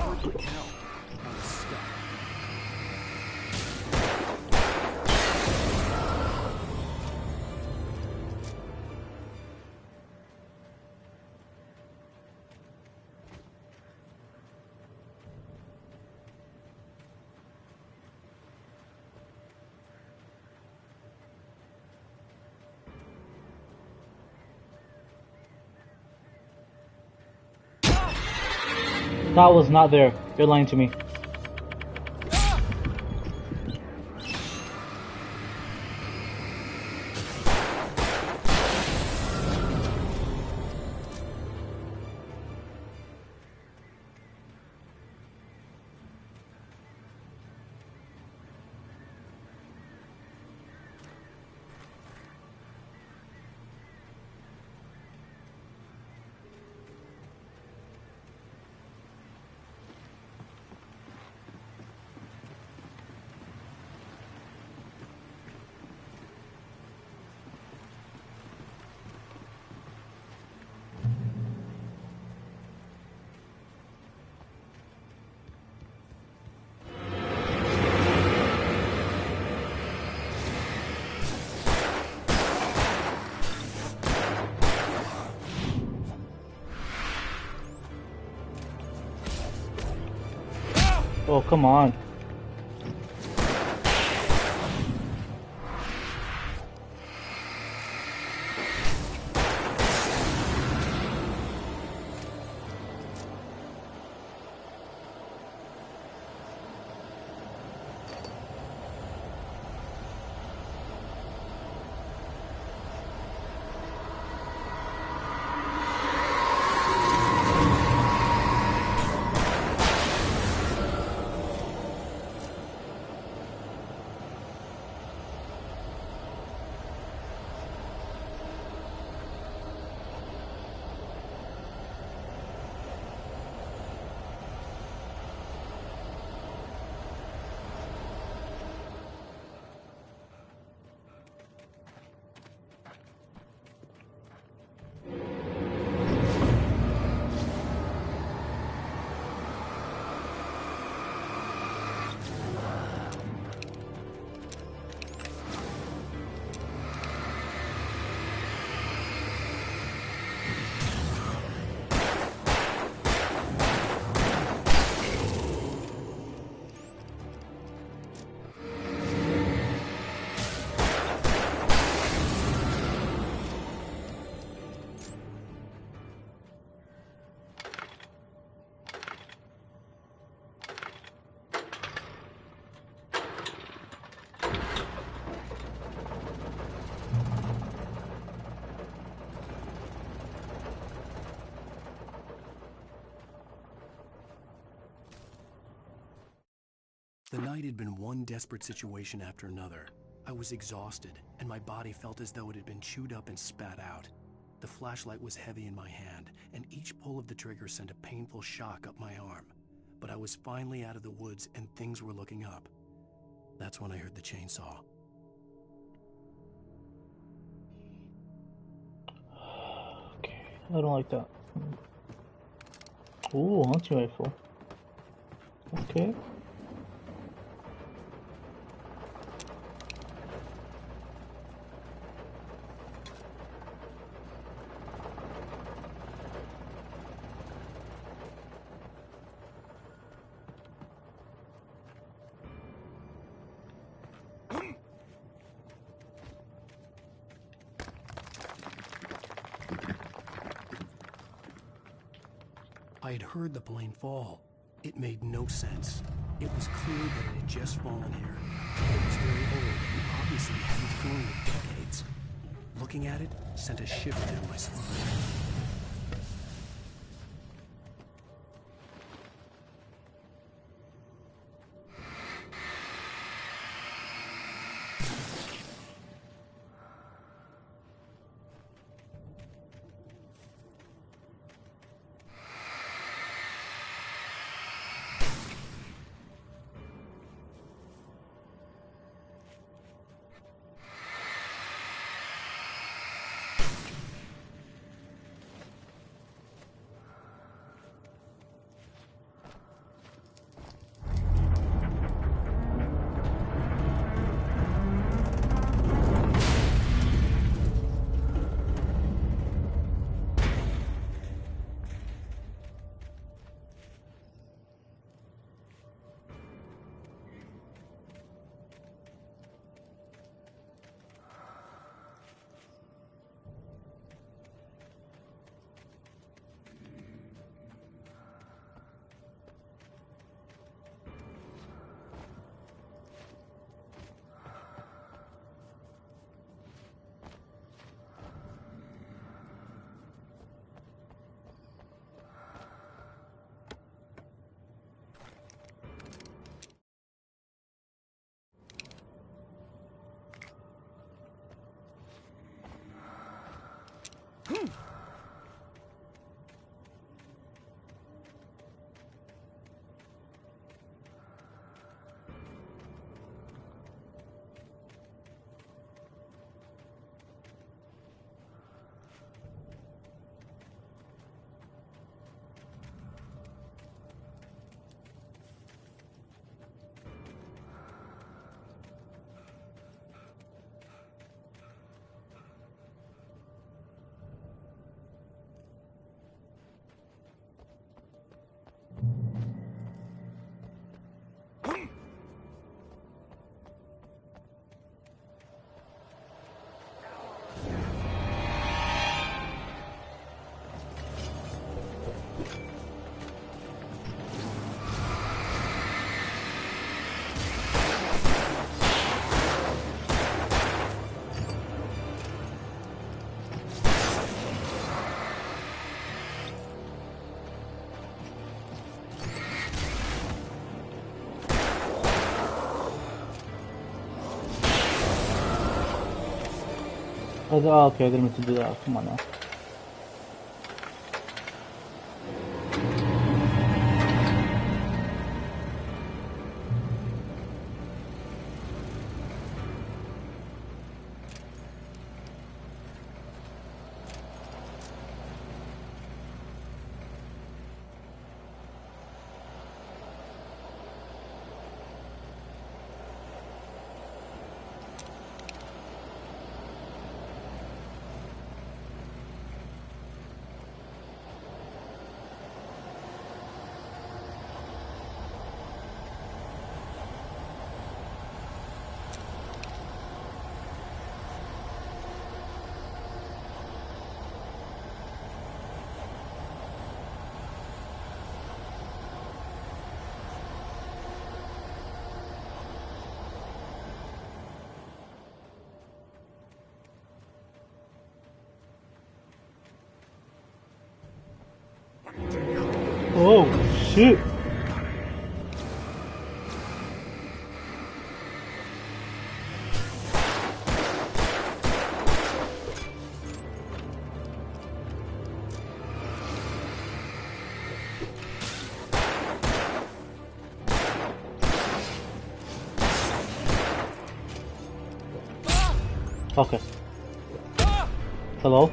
That was not there. You're lying to me. Oh, come on. The night had been one desperate situation after another. I was exhausted, and my body felt as though it had been chewed up and spat out. The flashlight was heavy in my hand, and each pull of the trigger sent a painful shock up my arm. But I was finally out of the woods, and things were looking up. That's when I heard the chainsaw. Okay, I don't like that. Ooh, hunting rifle. Okay. I had heard the plane fall. It made no sense. It was clear that it had just fallen here. It was very old and obviously hadn't flown in decades. Looking at it sent a shiver down my spine. Oh, okay, I didn't mean to do that. Come on now. Oh, shit. Okay. Hello?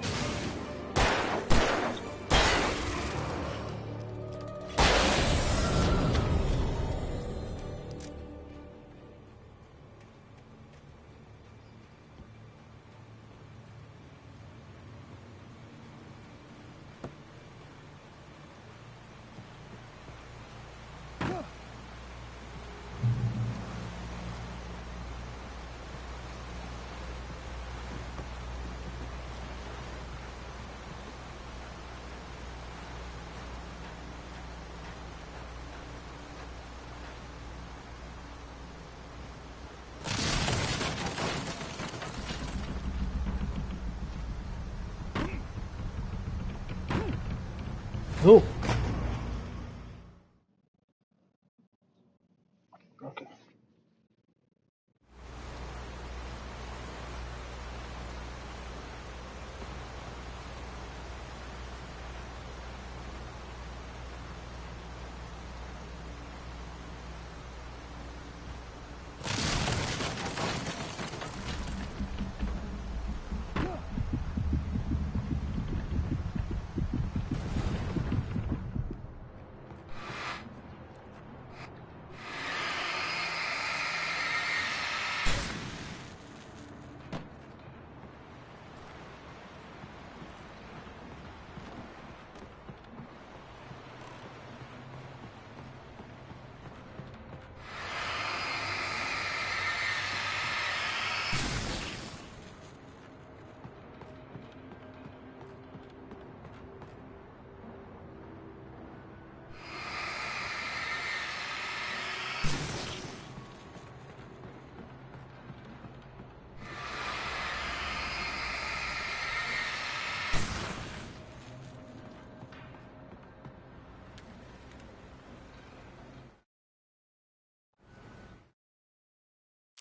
Oh. Okay.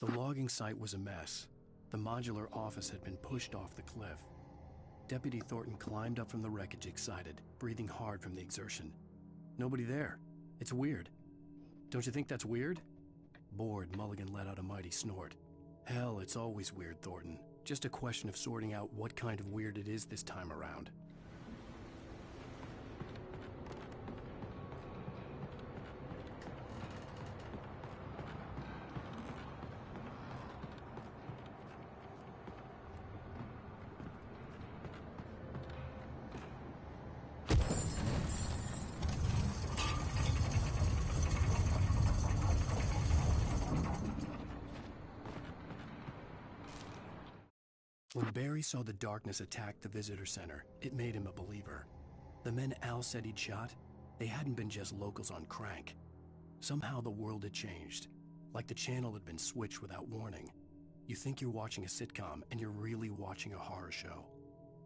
The logging site was a mess. The modular office had been pushed off the cliff. Deputy Thornton climbed up from the wreckage excited, breathing hard from the exertion. Nobody there. It's weird. Don't you think that's weird? Bored, Mulligan let out a mighty snort. Hell, it's always weird, Thornton. Just a question of sorting out what kind of weird it is this time around. When Barry saw the darkness attack the visitor center, it made him a believer. The men Al said he'd shot, they hadn't been just locals on crank. Somehow the world had changed, like the channel had been switched without warning. You think you're watching a sitcom, and you're really watching a horror show.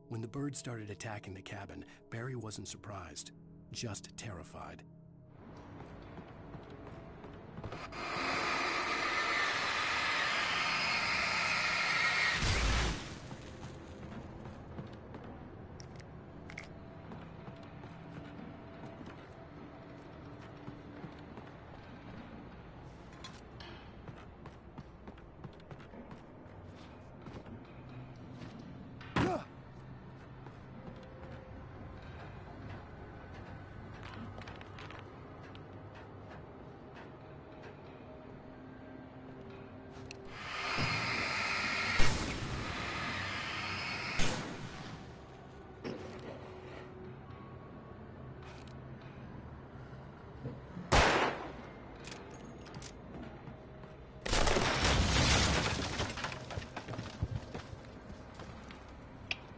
When the birds started attacking the cabin, Barry wasn't surprised, just terrified.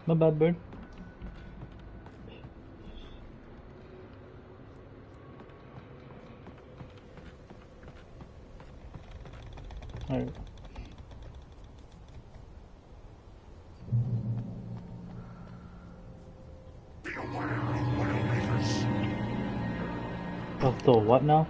My bad, bird. Alright. Oh, so what now?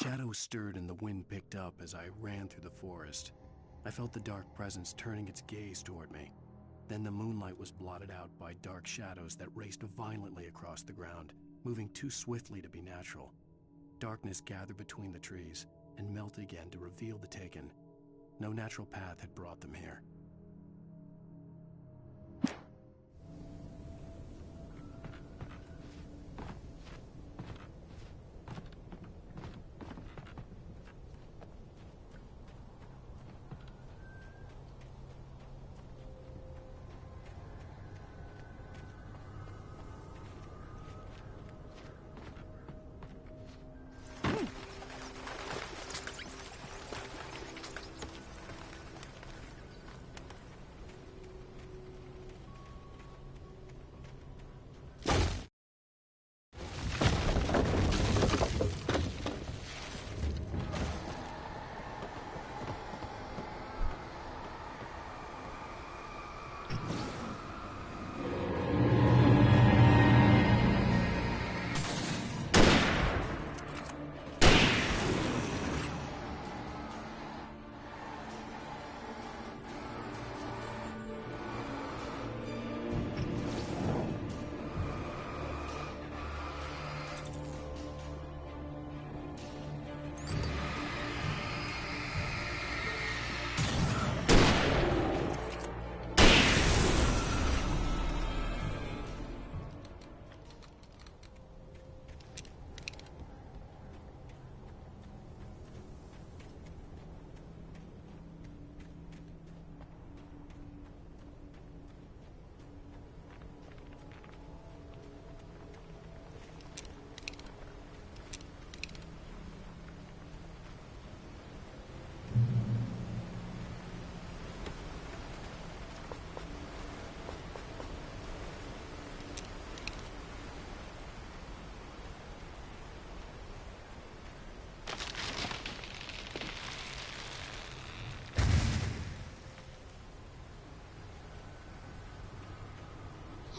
Shadows stirred and the wind picked up as I ran through the forest. I felt the dark presence turning its gaze toward me. Then the moonlight was blotted out by dark shadows that raced violently across the ground, moving too swiftly to be natural. Darkness gathered between the trees and melted again to reveal the Taken. No natural path had brought them here.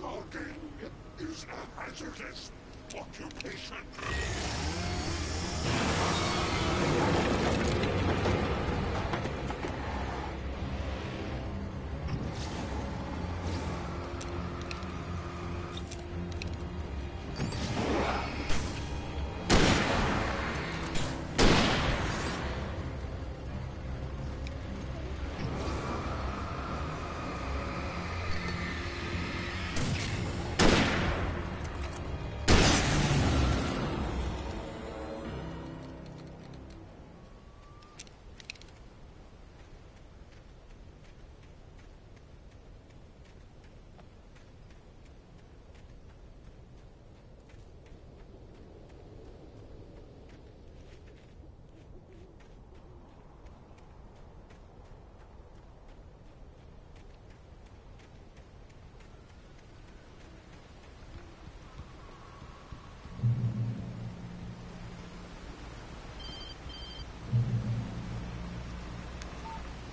Logging is a hazardous occupation.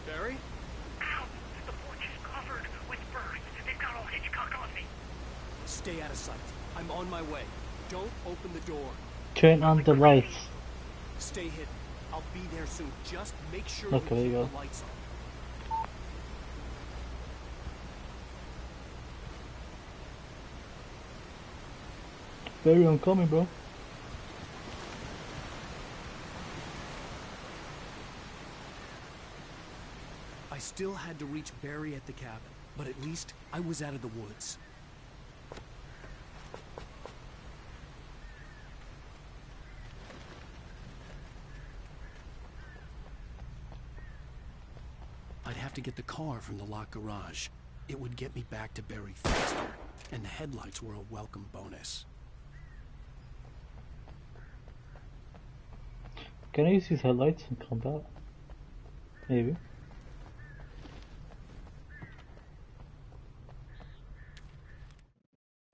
Barry? Ow! The porch is covered with birds. They've got all Hitchcock on me. Stay out of sight. I'm on my way. Don't open the door. Turn on the lights. Stay hidden. I'll be there soon. Just make sure Okay, there you you keep go. the lights on. Barry, I'm coming, bro. I still had to reach Barry at the cabin, but at least I was out of the woods. I'd have to get the car from the locked garage. It would get me back to Barry faster, and the headlights were a welcome bonus. Can I use these headlights in combat? Maybe.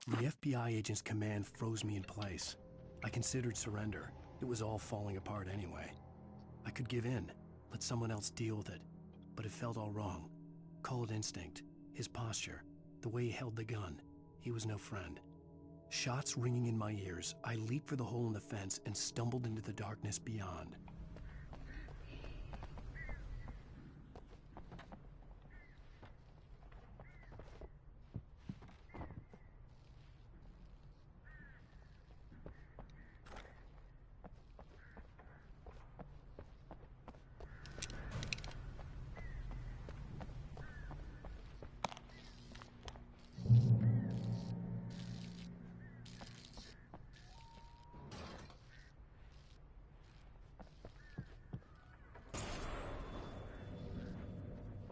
The FBI agent's command froze me in place. I considered surrender. It was all falling apart anyway. I could give in, let someone else deal with it, but it felt all wrong. Call it instinct, his posture, the way he held the gun. He was no friend. Shots ringing in my ears, I leaped for the hole in the fence and stumbled into the darkness beyond.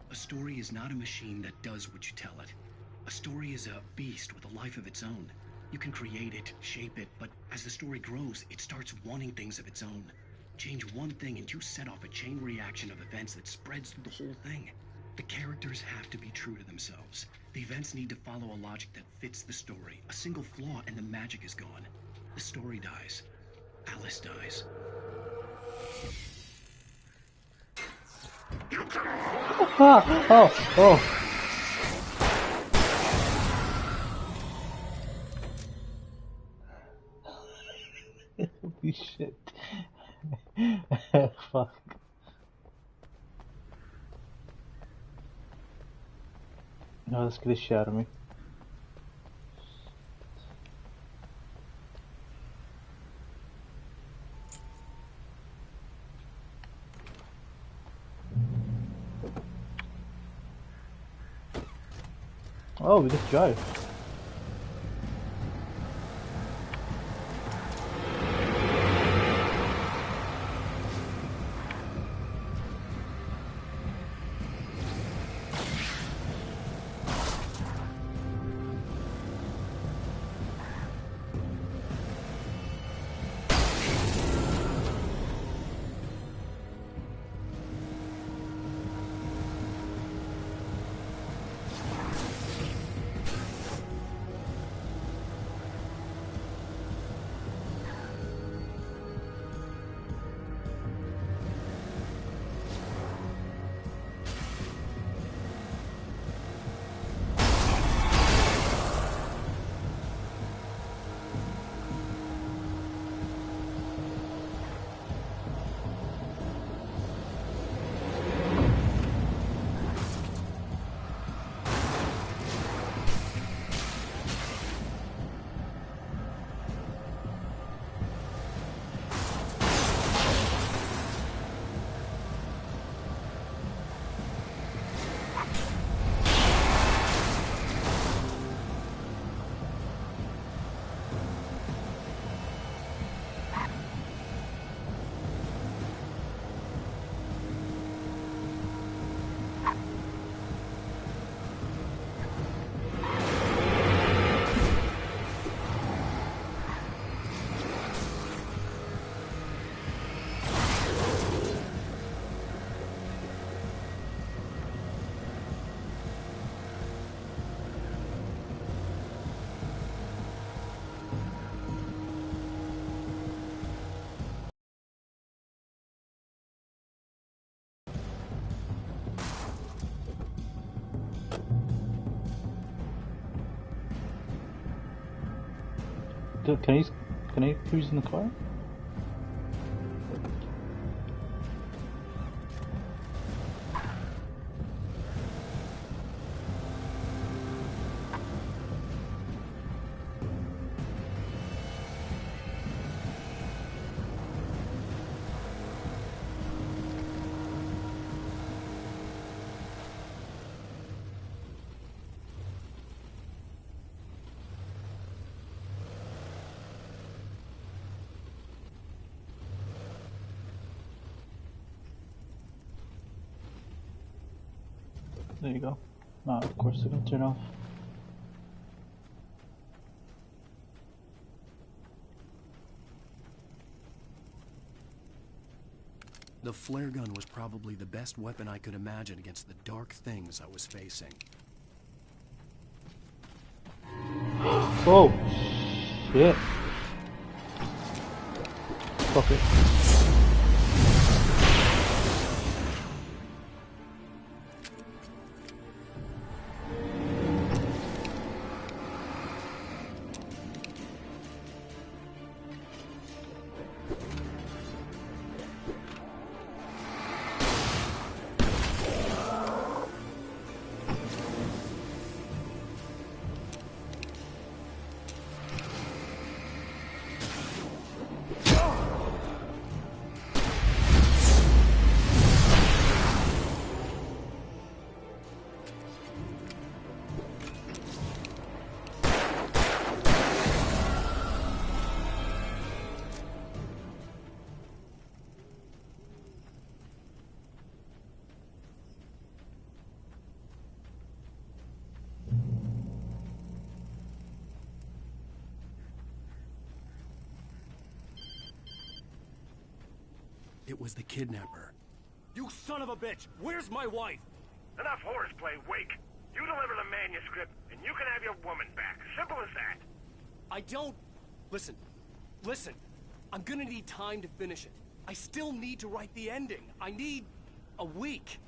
A story is not a machine that does what you tell it. A story is a beast with a life of its own. You can create it, shape it, but as the story grows, it starts wanting things of its own. Change one thing and you set off a chain reaction of events that spreads through the whole thing. The characters have to be true to themselves. The events need to follow a logic that fits the story. A single flaw and the magic is gone. The story dies. Alice dies. Oh. Holy shit. Fuck. No, that's gonna shatter me. Oh, we just drive. Can I cruise in the car? There you go. Ah, of course it got turned off. The flare gun was probably the best weapon I could imagine against the dark things I was facing. Oh, shit. Fuck it. It was the kidnapper. You son of a bitch! Where's my wife? Enough horseplay, Wake. You deliver the manuscript, and you can have your woman back. Simple as that. I don't... Listen. Listen. I'm gonna need time to finish it. I still need to write the ending. I need... a week.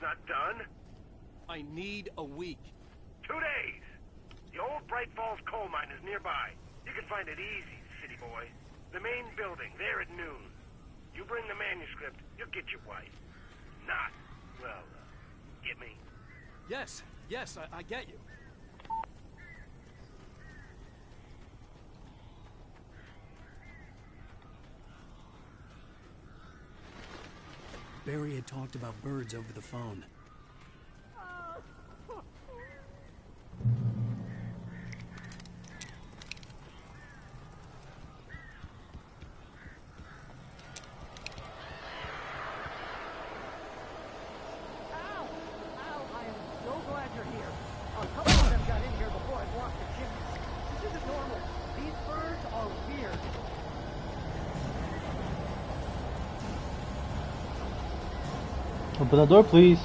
Not done? I need a week. 2 days. The old Bright Falls coal mine is nearby. You can find it easy, city boy. The main building, there at noon. You bring the manuscript, you'll get your wife. Not, well, get me? Yes, I get you. Barry had talked about birds over the phone. Open the door, please.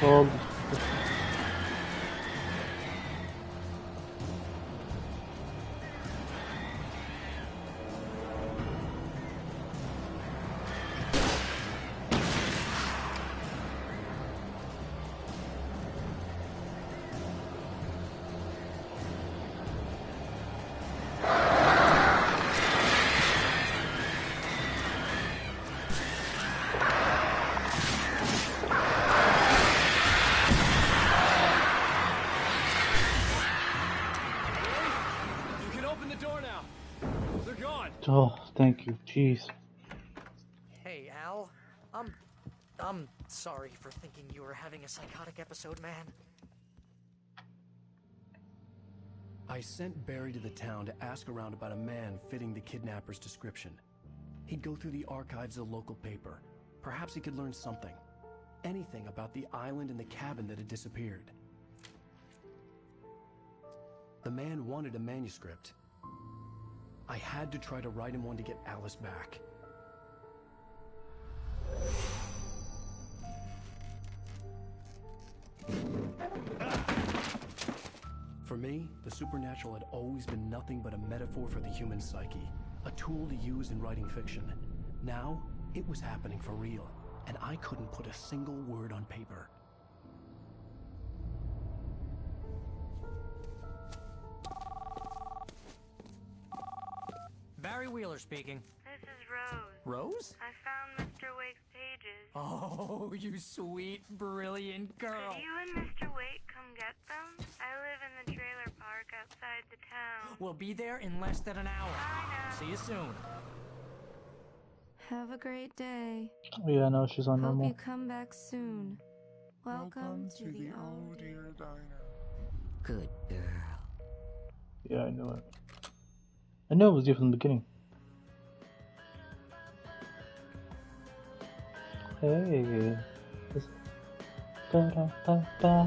Oh. the door now. They're gone. Oh, thank you. Jeez. Hey, Al. I'm sorry for thinking you were having a psychotic episode, man. I sent Barry to the town to ask around about a man fitting the kidnapper's description. He'd go through the archives of the local paper. Perhaps he could learn something. Anything about the island and the cabin that had disappeared. The man wanted a manuscript. I had to try to write him one to get Alice back. For me, the supernatural had always been nothing but a metaphor for the human psyche, a tool to use in writing fiction. Now, it was happening for real, and I couldn't put a single word on paper. Barry Wheeler speaking. This is Rose. Rose? I found Mr. Wake's pages. Oh, you sweet, brilliant girl. Could you and Mr. Wake come get them? I live in the trailer park outside the town. We'll be there in less than an hour. I know. See you soon. Have a great day. Yeah, no, she's on Hope normal. you come back soon. Welcome to the old dear diner. Good girl. Yeah, I knew it. I knew it was you from the beginning. Hey. Da-da-da-da.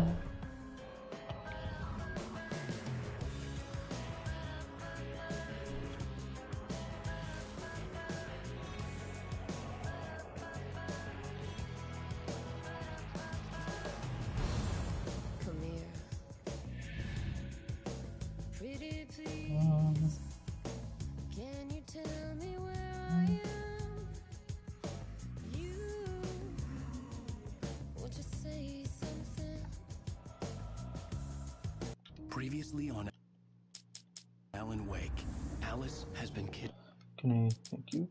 Come here. Pretty please. Can you tell me where I am? You. Won't you say something? Previously on Alan Wake, Alice has been kidnapped. Can I thank you?